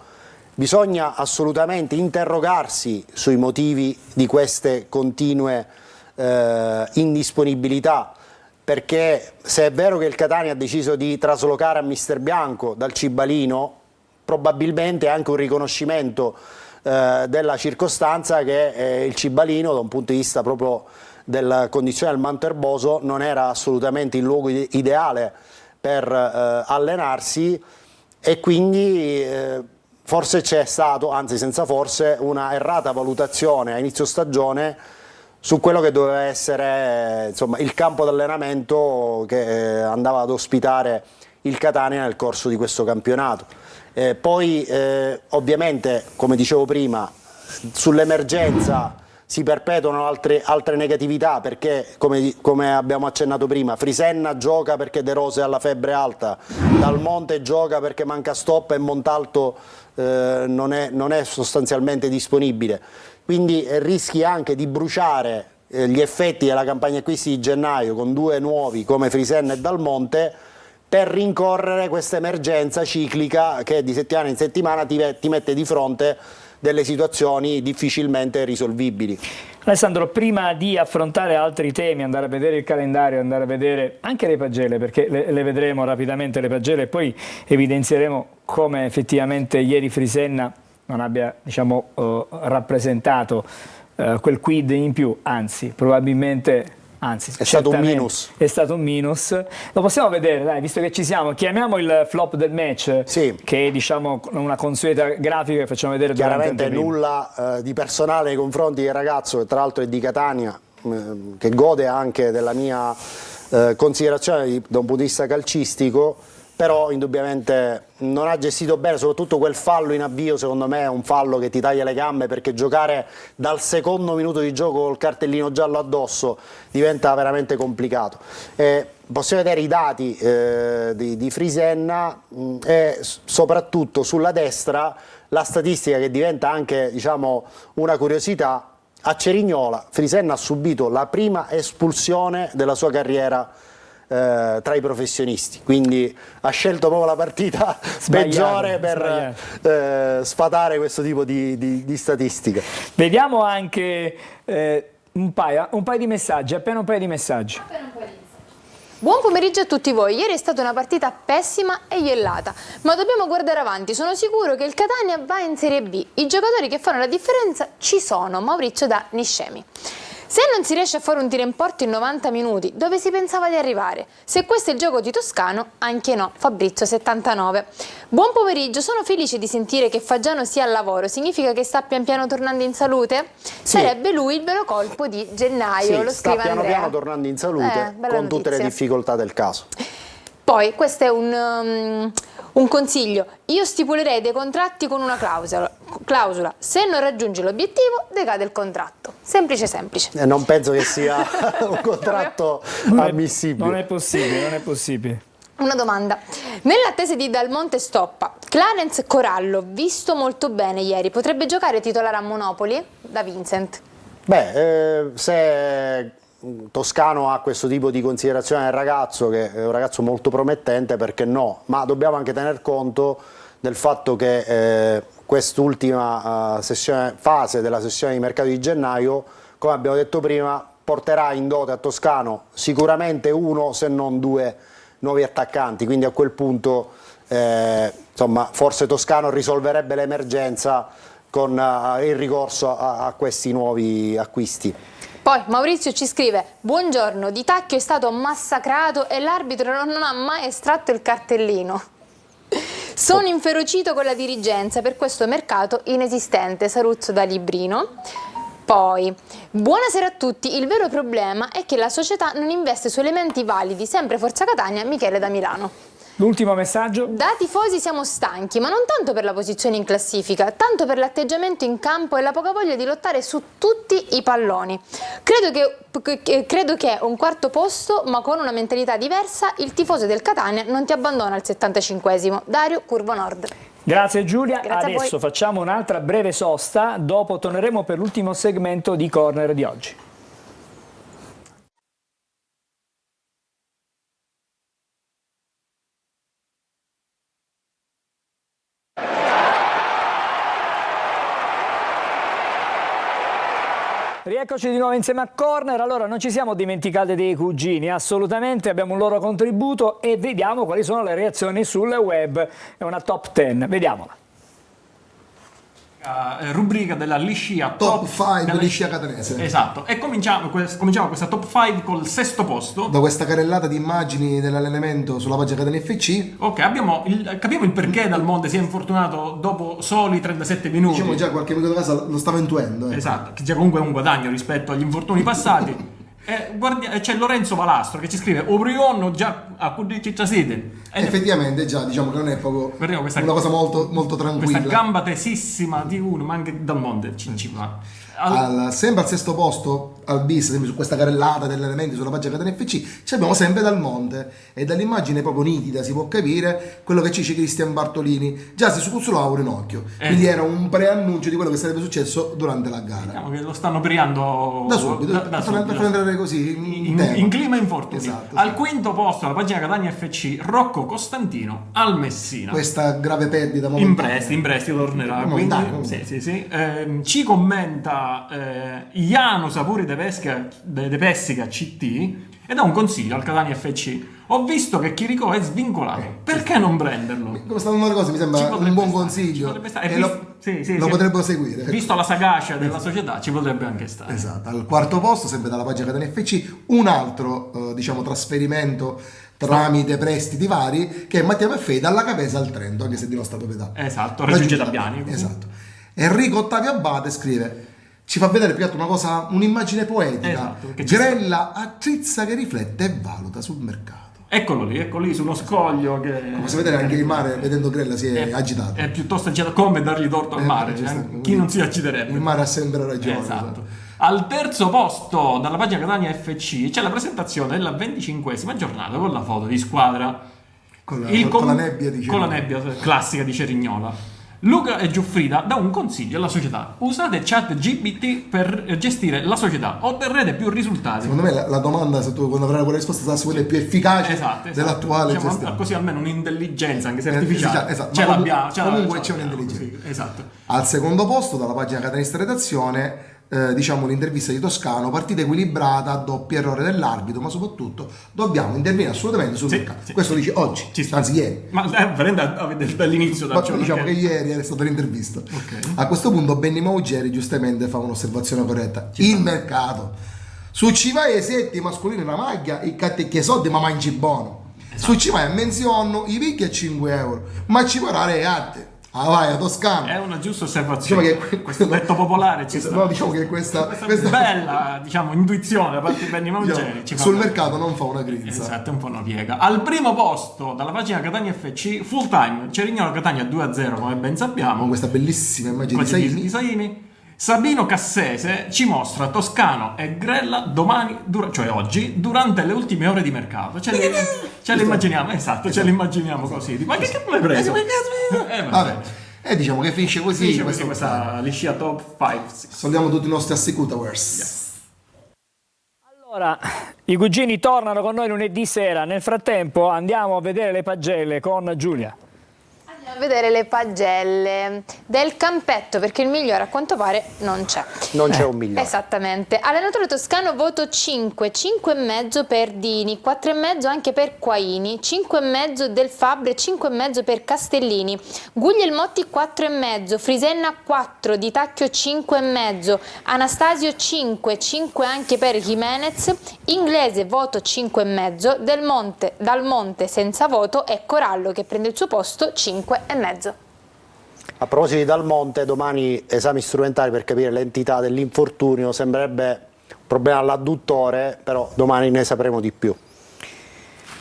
Bisogna assolutamente interrogarsi sui motivi di queste continue indisponibilità, perché se è vero che il Catania ha deciso di traslocare a Mister Bianco dal Cibalino, probabilmente è anche un riconoscimento della circostanza che il Cibalino, da un punto di vista proprio della condizione del manto erboso, non era assolutamente il luogo ideale per allenarsi, e quindi forse c'è stato, anzi senza forse, una errata valutazione a inizio stagione su quello che doveva essere insomma il campo d'allenamento che andava ad ospitare il Catania nel corso di questo campionato. Poi ovviamente, come dicevo prima, sull'emergenza si perpetuano altre negatività, perché come abbiamo accennato prima, Frisenna gioca perché De Rose ha la febbre alta, Dal Monte gioca perché manca stop e Montalto non è sostanzialmente disponibile, quindi rischi anche di bruciare gli effetti della campagna acquisti di gennaio con due nuovi come Frisenna e Dal Monte, per rincorrere questa emergenza ciclica che di settimana in settimana ti mette di fronte delle situazioni difficilmente risolvibili. Alessandro, prima di affrontare altri temi, andare a vedere il calendario, andare a vedere anche le pagelle, perché le vedremo rapidamente le pagelle e poi evidenzieremo come effettivamente ieri Frisenna non abbia, diciamo, rappresentato quel quid in più, anzi probabilmente... Anzi, è stato un minus. È stato un minus. Lo possiamo vedere, dai, visto che ci siamo. Chiamiamo il flop del match, sì, che è, diciamo, una consueta grafica che facciamo vedere chiaramente durante nulla di personale nei confronti del ragazzo, che tra l'altro è di Catania, che gode anche della mia considerazione da un punto di vista calcistico, però indubbiamente non ha gestito bene, soprattutto quel fallo in avvio. Secondo me è un fallo che ti taglia le gambe, perché giocare dal secondo minuto di gioco col cartellino giallo addosso diventa veramente complicato. Possiamo vedere i dati di Frisenna e soprattutto sulla destra la statistica che diventa anche, diciamo, una curiosità. A Cerignola Frisenna ha subito la prima espulsione della sua carriera tra i professionisti, quindi ha scelto proprio la partita peggiore per sfatare questo tipo di statistica. Vediamo anche un paio di messaggi, appena un paio di messaggi. Buon pomeriggio a tutti voi. Ieri è stata una partita pessima e iellata, ma dobbiamo guardare avanti. Sono sicuro che il Catania va in Serie B. I giocatori che fanno la differenza ci sono. Maurizio da Niscemi. Se non si riesce a fare un tiro in porto in 90 minuti, dove si pensava di arrivare? Se questo è il gioco di Toscano, anche no. Fabrizio 79. Buon pomeriggio, sono felice di sentire che Fagiano sia al lavoro. Significa che sta pian piano tornando in salute? Sì. Sarebbe lui il vero colpo di gennaio, sì, lo scrive sta piano Andrea. piano tornando in salute, con tutte le difficoltà del caso. Poi, questo è un consiglio. Io stipulerei dei contratti con una clausola. Se non raggiungi l'obiettivo, decade il contratto. Semplice, semplice. Non penso che sia un contratto ammissibile. Non è possibile. Una domanda. Nell'attesa di Dal Monte stoppa, Clarence Corallo, visto molto bene ieri, potrebbe giocare titolare a Monopoli? Da Vincent. Se Toscano ha questo tipo di considerazione del ragazzo, che è un ragazzo molto promettente, perché no? Ma dobbiamo anche tener conto del fatto che quest'ultima fase della sessione di mercato di gennaio, come abbiamo detto prima, porterà in dote a Toscano sicuramente uno, se non due nuovi attaccanti, quindi a quel punto insomma, forse Toscano risolverebbe l'emergenza con il ricorso a questi nuovi acquisti. Poi Maurizio ci scrive: buongiorno, Di Tacchio è stato massacrato e l'arbitro non ha mai estratto il cartellino. Sono inferocito con la dirigenza per questo mercato inesistente. Saruzzo da Librino. Poi, buonasera a tutti, il vero problema è che la società non investe su elementi validi. Sempre Forza Catania, Michele da Milano. L'ultimo messaggio. Da tifosi siamo stanchi, ma non tanto per la posizione in classifica, tanto per l'atteggiamento in campo e la poca voglia di lottare su tutti i palloni. Credo che un quarto posto, ma con una mentalità diversa, il tifoso del Catania non ti abbandona al 75esimo. Dario, Curvo Nord. Grazie Giulia, Grazie adesso facciamo un'altra breve sosta, dopo torneremo per l'ultimo segmento di Corner di oggi. Rieccoci di nuovo insieme a Corner. Allora, non ci siamo dimenticati dei cugini, assolutamente, abbiamo un loro contributo e vediamo quali sono le reazioni sul web. È una top 10, vediamola. Rubrica della Liscia Top 5 Liscia Catanese. Esatto, e cominciamo questa top 5 col sesto posto. Da questa carrellata di immagini dell'allenamento sulla pagina Catania FC. Ok, capiamo il perché Dal Monte si è infortunato dopo soli 37 minuti. Diciamo già qualche minuto di casa lo stava intuendo. Esatto, che già comunque è un guadagno rispetto agli infortuni passati. C'è Lorenzo Valastro che ci scrive Obrionno già a 15 trasite. Effettivamente già, diciamo che non è proprio Questa- una cosa molto, molto tranquilla. Questa gamba tesissima di uno, ma anche dal mondo ci va. Sempre al sesto posto al bis, sempre su questa carrellata degli elementi sulla pagina Catania FC, ci abbiamo sempre Dal Monte, e dall'immagine proprio nitida si può capire quello che ci dice Cristian Bartolini. Già si sculsolava un occhio, quindi era un preannuncio di quello che sarebbe successo durante la gara. Diciamo che lo stanno briando Da subito, per far entrare così in clima infortuni. Esatto, Al sì. quinto posto alla pagina Catania FC Rocco Costantino al Messina. Questa grave perdita In momentanea. prestito tornerà. Momentanea, Quindi, momentanea. sì. Ci commenta Iano Sapuri de Pessica CT e dà un consiglio al Catania FC. Ho visto che Chirico è svincolato, perché non prenderlo? Come stanno le cose, mi Ci sembra potrebbe un buon stare, consiglio, ci potrebbe stare. e lo potrebbero seguire. Visto la sagacia della società, ci potrebbe anche stare. Esatto. Al quarto posto, sempre dalla pagina Catania FC, un altro diciamo trasferimento tramite prestiti vari, che è Mattia Maffei dalla Capesa al Trento, anche se di nostra proprietà. Esatto, raggiunge Dabbiani. Esatto. Enrico Ottavio Abate scrive: ci fa vedere più che altro un'immagine poetica. Esatto, perché ci Grella attrizza che riflette e valuta sul mercato. Eccolo lì, sullo scoglio che... Come si vede anche il mare, vedendo Grella, si è agitato. È piuttosto agitato, come dargli torto al mare. Chi non si agiterebbe? Il mare ha sempre ragione. Esatto. Al terzo posto, dalla pagina Catania FC, c'è la presentazione della 25esima giornata con la foto di squadra. Con la nebbia di Con la nebbia classica di Cerignola. Luca e Giuffrida dà un consiglio alla società: usate ChatGPT per gestire la società, otterrete più risultati. Secondo me la domanda, se tu quando avrai quella risposta, sarà quella più efficace dell'attuale diciamo, gestione. così almeno un'intelligenza anche se artificiale. Esatto. Ce l'abbiamo. Comunque c'è un'intelligenza. Sì, esatto. Al secondo posto, dalla pagina Catanista Redazione, diciamo l'intervista di Toscano, partita equilibrata, doppio errore dell'arbitro, ma soprattutto dobbiamo intervenire assolutamente sul mercato. sì. Questo dice oggi, anzi ieri. Ma dall'inizio Ma diciamo che ieri è stata l'intervista. Ok. A questo punto Benny Maugeri giustamente fa un'osservazione corretta. Il mercato. Su ci vai ai setti mascolini la maglia, i cattecchi soldi ma mangi buono. Su ci vai a menzionno i picchi a 5 euro, ma ci vorrà le arte. Ah vai a Toscano. è una giusta osservazione. Diciamo che questo detto popolare ci sta. No, diciamo che questa bella, diciamo, intuizione da parte di Benny Maugeri ci fa sul bene. mercato non fa una grinza. Esatto, è un po' una piega. Al primo posto, dalla pagina Catania FC, full time, Cerignola Catania 2-0, come ben sappiamo. Con questa bellissima immagine di Saimi. Sabino Cassese ci mostra Toscano e Grella domani, cioè oggi, durante le ultime ore di mercato. Ce le immaginiamo, esatto, ce le immaginiamo così. Ma che cazzo l'hai preso? Vabbè. E diciamo che finisce così. Questa liscia top 5. Salutiamo tutti i nostri assecutors. Allora, i cugini tornano con noi lunedì sera. Nel frattempo andiamo a vedere le pagelle con Giulia. Andiamo a vedere le pagelle del campetto, perché il migliore a quanto pare non c'è. Non c'è un migliore. Esattamente. Allenatore toscano voto 5, 5,5 per Dini, 4,5 anche per Quaini, 5,5 del Fabre, 5,5 per Castellini, Guglielmotti 4,5, Frisenna 4, Di Tacchio 5,5, Anastasio 5, 5 anche per Jimenez, Inglese voto 5,5, Dal Monte senza voto e Corallo che prende il suo posto 5,5. A proposito di Dal Monte, domani esami strumentali per capire l'entità dell'infortunio, sembrerebbe un problema all'adduttore, però domani ne sapremo di più.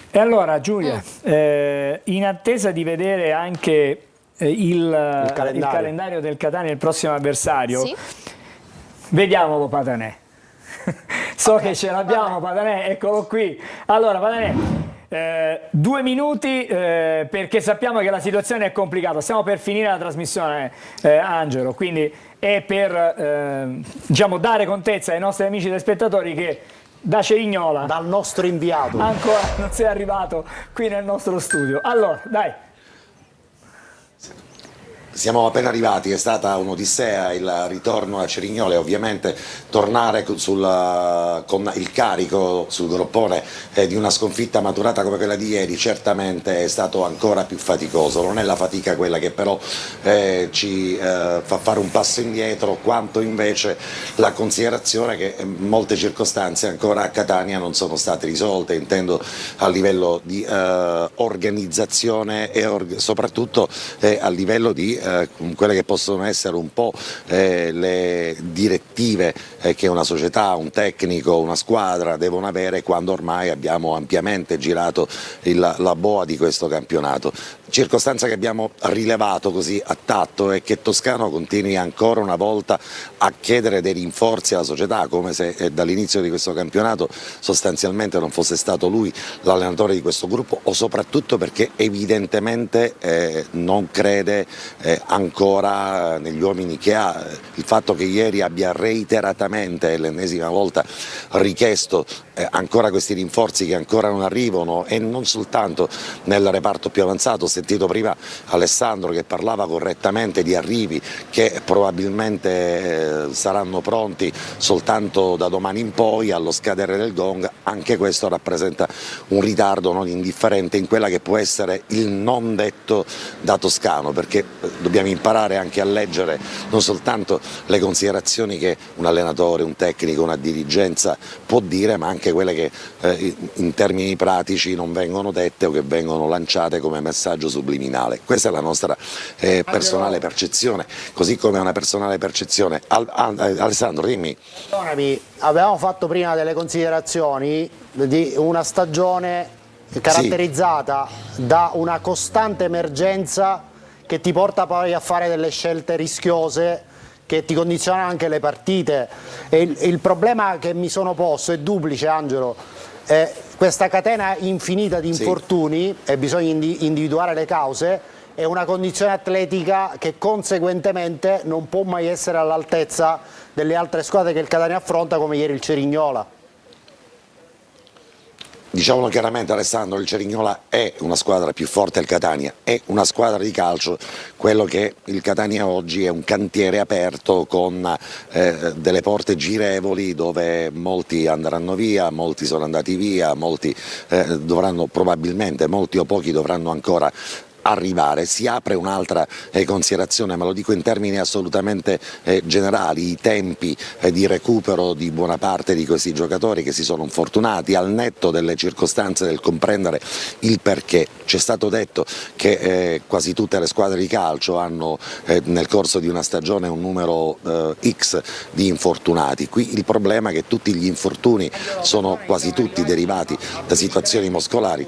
E allora Giulia, in attesa di vedere anche il calendario del Catania, il prossimo avversario, Sì. vediamolo Patanè. So che ce l'abbiamo Patanè, eccolo qui. Allora Patanè, 2 minuti perché sappiamo che la situazione è complicata, stiamo per finire la trasmissione Angelo, quindi è per diciamo, dare contezza ai nostri amici telespettatori che da Cerignola, dal nostro inviato, ancora non sei arrivato qui nel nostro studio. Allora, dai. Siamo appena arrivati, è stata un'odissea il ritorno a Cerignola e ovviamente tornare con il carico sul groppone di una sconfitta maturata come quella di ieri certamente è stato ancora più faticoso. Non è la fatica quella che però ci fa fare un passo indietro, quanto invece la considerazione che molte circostanze ancora a Catania non sono state risolte, intendo a livello di organizzazione e soprattutto a livello di quelle che possono essere un po' le direttive che una società, un tecnico, una squadra devono avere quando ormai abbiamo ampiamente girato la boa di questo campionato. Circostanza che abbiamo rilevato così a tatto è che Toscano continui ancora una volta a chiedere dei rinforzi alla società, come se dall'inizio di questo campionato sostanzialmente non fosse stato lui l'allenatore di questo gruppo, o soprattutto perché evidentemente non crede ancora negli uomini che ha. Il fatto che ieri abbia reiteratamente, l'ennesima volta, richiesto ancora questi rinforzi che ancora non arrivano, e non soltanto nel reparto più avanzato. Ho sentito prima Alessandro che parlava correttamente di arrivi che probabilmente saranno pronti soltanto da domani in poi, allo scadere del gong. Anche questo rappresenta un ritardo non indifferente in quella che può essere il non detto da toscano, perché dobbiamo imparare anche a leggere non soltanto le considerazioni che un allenatore, un tecnico, una dirigenza può dire, ma anche quelle che in termini pratici non vengono dette o che vengono lanciate come messaggio subliminale. Questa è la nostra personale percezione, così come una personale percezione. Alessandro, dimmi. Perdonami, avevamo fatto prima delle considerazioni di una stagione caratterizzata da una costante emergenza che ti porta poi a fare delle scelte rischiose che ti condizionano anche le partite. E il problema che mi sono posto è duplice, Angelo. Questa catena infinita di infortuni, e bisogna individuare le cause, è una condizione atletica che conseguentemente non può mai essere all'altezza delle altre squadre che il Catania affronta, come ieri il Cerignola. Diciamolo chiaramente, Alessandro, il Cerignola è una squadra più forte del Catania, è una squadra di calcio. Quello che il Catania oggi è un cantiere aperto con delle porte girevoli dove molti andranno via, molti sono andati via, molti dovranno probabilmente, molti o pochi dovranno ancora arrivare. Si apre un'altra considerazione, ma lo dico in termini assolutamente generali: i tempi di recupero di buona parte di questi giocatori che si sono infortunati, al netto delle circostanze del comprendere il perché. C'è stato detto che quasi tutte le squadre di calcio hanno nel corso di una stagione un numero X di infortunati. Qui il problema è che tutti gli infortuni sono quasi tutti derivati da situazioni muscolari.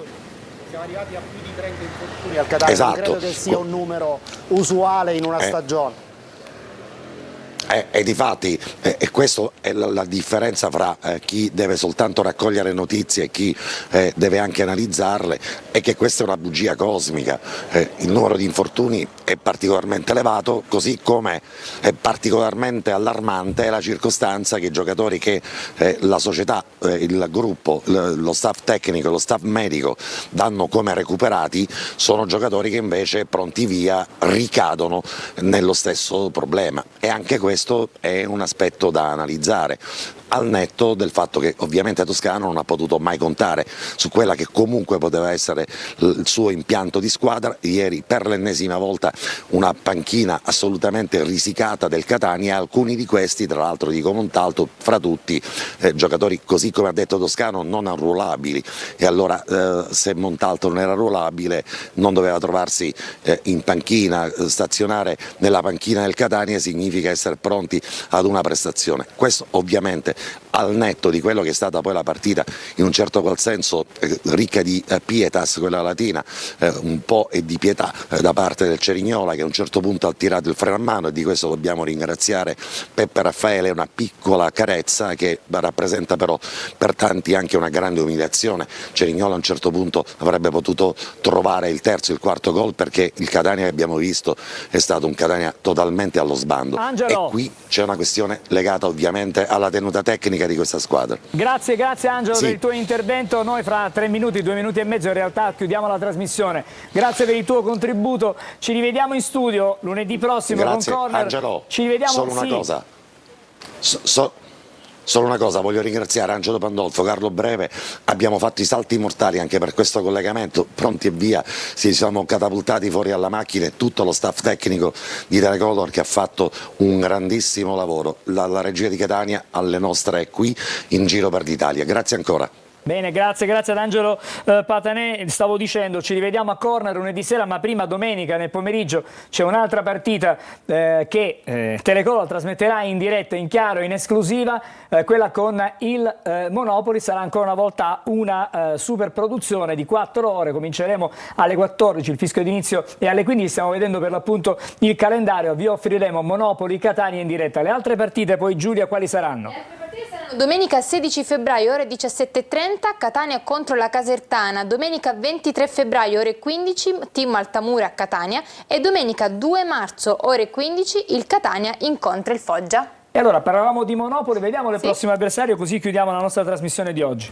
Siamo arrivati a più di 30 infortuni al Catania, esatto. Non credo che sia un numero usuale in una stagione. E difatti questa è la differenza fra chi deve soltanto raccogliere notizie e chi deve anche analizzarle, è che questa è una bugia cosmica. Il numero di infortuni è particolarmente elevato, così come è particolarmente allarmante la circostanza che i giocatori che la società, il gruppo, lo staff tecnico e lo staff medico danno come recuperati sono giocatori che invece pronti via ricadono nello stesso problema, e anche questo è un aspetto da analizzare, al netto del fatto che ovviamente Toscano non ha potuto mai contare su quella che comunque poteva essere il suo impianto di squadra. Ieri per l'ennesima volta una panchina assolutamente risicata del Catania, alcuni di questi tra l'altro dico Montalto, fra tutti giocatori, così come ha detto Toscano, non arruolabili, e allora se Montalto non era arruolabile non doveva trovarsi in panchina. Stazionare nella panchina del Catania significa essere pronti ad una prestazione. Questo ovviamente al netto di quello che è stata poi la partita, in un certo qual senso ricca di pietas, quella latina, un po' e di pietà da parte del Cerignola, che a un certo punto ha tirato il freno a mano, e di questo dobbiamo ringraziare Peppe Raffaele, una piccola carezza che rappresenta però per tanti anche una grande umiliazione. Cerignola a un certo punto avrebbe potuto trovare il terzo e il quarto gol, perché il Catania che abbiamo visto è stato un Catania totalmente allo sbando. Angelo. E qui c'è una questione legata ovviamente alla tenuta tecnica di questa squadra. Grazie Angelo Sì. per il tuo intervento. Noi fra 3 minuti, 2 minuti e mezzo in realtà chiudiamo la trasmissione. Grazie per il tuo contributo. Ci rivediamo in studio lunedì prossimo. Grazie con Corner. Angelo, Ci rivediamo. solo una cosa. Solo una cosa, voglio ringraziare Angelo Pandolfo, Carlo Breve, abbiamo fatto i salti mortali anche per questo collegamento, pronti e via, ci siamo catapultati fuori alla macchina, e tutto lo staff tecnico di Telecolor che ha fatto un grandissimo lavoro. La regia di Catania alle nostre è qui in giro per l'Italia. Grazie ancora. Bene, grazie ad Angelo Patanè. Stavo dicendo, ci rivediamo a Corner lunedì sera, ma prima domenica nel pomeriggio c'è un'altra partita che Telecolor trasmetterà in diretta, in chiaro, in esclusiva, quella con il Monopoli. Sarà ancora una volta una super produzione di 4 ore, cominceremo alle 14, il fischio d'inizio e alle 15, stiamo vedendo per l'appunto il calendario, vi offriremo Monopoli Catania in diretta. Le altre partite poi, Giulia, quali saranno? Domenica 16 febbraio ore 17:30 Catania contro la Casertana, domenica 23 febbraio ore 15 Team Altamura Catania e domenica 2 marzo ore 15 il Catania incontra il Foggia. E allora parlavamo di Monopoli, vediamo le prossime avversarie, così chiudiamo la nostra trasmissione di oggi.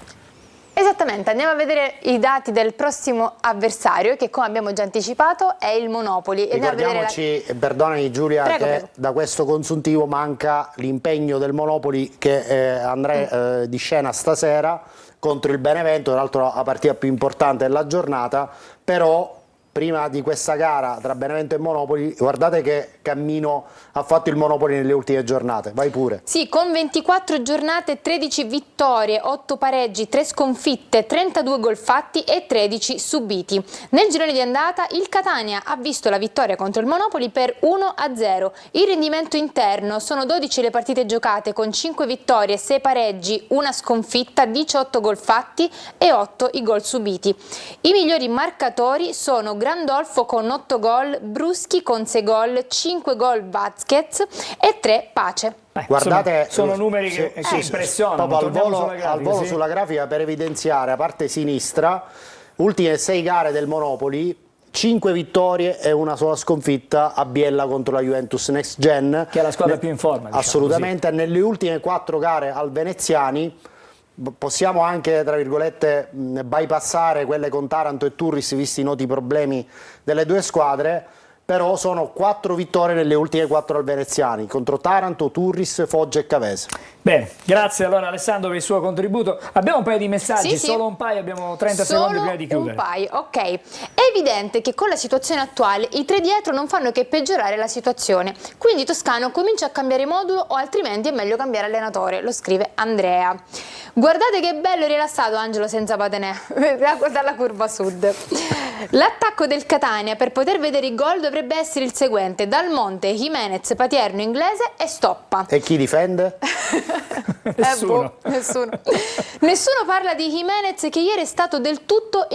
Esattamente, andiamo a vedere i dati del prossimo avversario che, come abbiamo già anticipato, è il Monopoli. Ricordiamoci, perdonami Giulia, prego. Da questo consuntivo manca l'impegno del Monopoli che andrà di scena stasera contro il Benevento, tra l'altro la partita più importante della giornata, però prima di questa gara tra Benevento e Monopoli, guardate che cammino ha fatto il Monopoli nelle ultime giornate, vai pure. Sì, con 24 giornate, 13 vittorie, 8 pareggi, 3 sconfitte, 32 gol fatti e 13 subiti. Nel girone di andata il Catania ha visto la vittoria contro il Monopoli per 1-0. Il rendimento interno sono 12 le partite giocate con 5 vittorie, 6 pareggi, 1 sconfitta, 18 gol fatti e 8 i gol subiti. I migliori marcatori sono Grandolfo con 8 gol, Bruschi con 6 gol, 5 gol Vazquez e 3 Pace. Guardate, sono numeri che impressionano. Al volo sulla grafica per evidenziare, a parte sinistra, ultime 6 gare del Monopoli, 5 vittorie e una sola sconfitta a Biella contro la Juventus Next Gen, che è la squadra più in forma, diciamo assolutamente così. Nelle ultime 4 gare al Veneziani possiamo anche, tra virgolette, bypassare quelle con Taranto e Turris, visti i noti problemi delle due squadre, però sono 4 vittorie nelle ultime 4 al Veneziani, contro Taranto, Turris, Foggia e Cavese. Bene, grazie allora Alessandro per il suo contributo. Abbiamo un paio di messaggi, sì. Solo un paio, abbiamo 30 secondi prima di chiudere. Un paio, ok. È evidente che con la situazione attuale i 3 dietro non fanno che peggiorare la situazione, quindi Toscano comincia a cambiare modulo o altrimenti è meglio cambiare allenatore, lo scrive Andrea. Guardate che bello e rilassato Angelo senza Patanè, dalla curva sud. L'attacco del Catania per poter vedere i gol dovrebbe essere il seguente: Dal Monte, Jimenez, Patierno, Inglese e Stoppa. E chi difende? Nessuno. Nessuno parla di Jimenez, che ieri è stato del tutto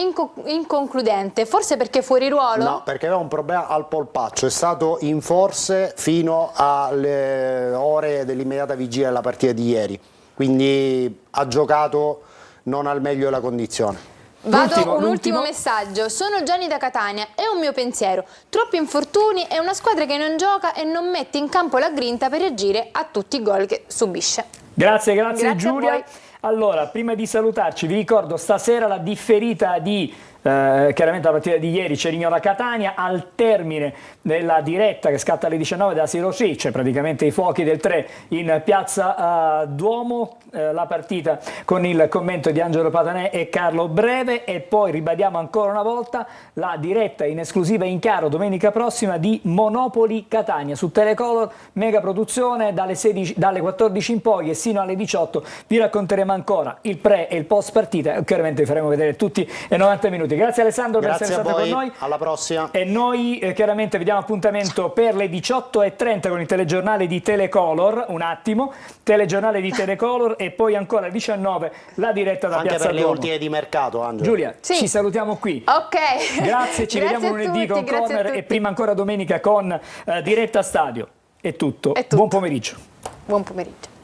inconcludente, forse perché fuori ruolo? No, perché aveva un problema al polpaccio, è stato in forze fino alle ore dell'immediata vigilia della partita di ieri, quindi ha giocato non al meglio della condizione. Un ultimo messaggio. Sono Gianni da Catania, è un mio pensiero. Troppi infortuni, è una squadra che non gioca e non mette in campo la grinta per reagire a tutti i gol che subisce. Grazie Giulia. Allora, prima di salutarci, vi ricordo stasera la differita di chiaramente la partita di ieri, Cerignola-Catania, al termine della diretta che scatta alle 19 da Sirosì, cioè praticamente i fuochi del 3 in piazza Duomo, la partita con il commento di Angelo Patanè e Carlo Breve, e poi ribadiamo ancora una volta la diretta in esclusiva in chiaro domenica prossima di Monopoli Catania su Telecolor, mega produzione dalle 14 in poi e sino alle 18 vi racconteremo ancora il pre e il post partita e chiaramente vi faremo vedere tutti i 90 minuti. Grazie Alessandro per essere stato con noi. Alla prossima. E noi chiaramente vediamo appuntamento per le 18:30 con il telegiornale di Telecolor, un attimo, telegiornale di Telecolor e poi ancora alle 19 la diretta da anche Piazza per le Duomo. ultime di mercato, Angelo. Giulia, ci salutiamo qui. Ok. Grazie, ci vediamo lunedì con Corner e prima ancora domenica con diretta stadio. È tutto. Buon pomeriggio. Buon pomeriggio.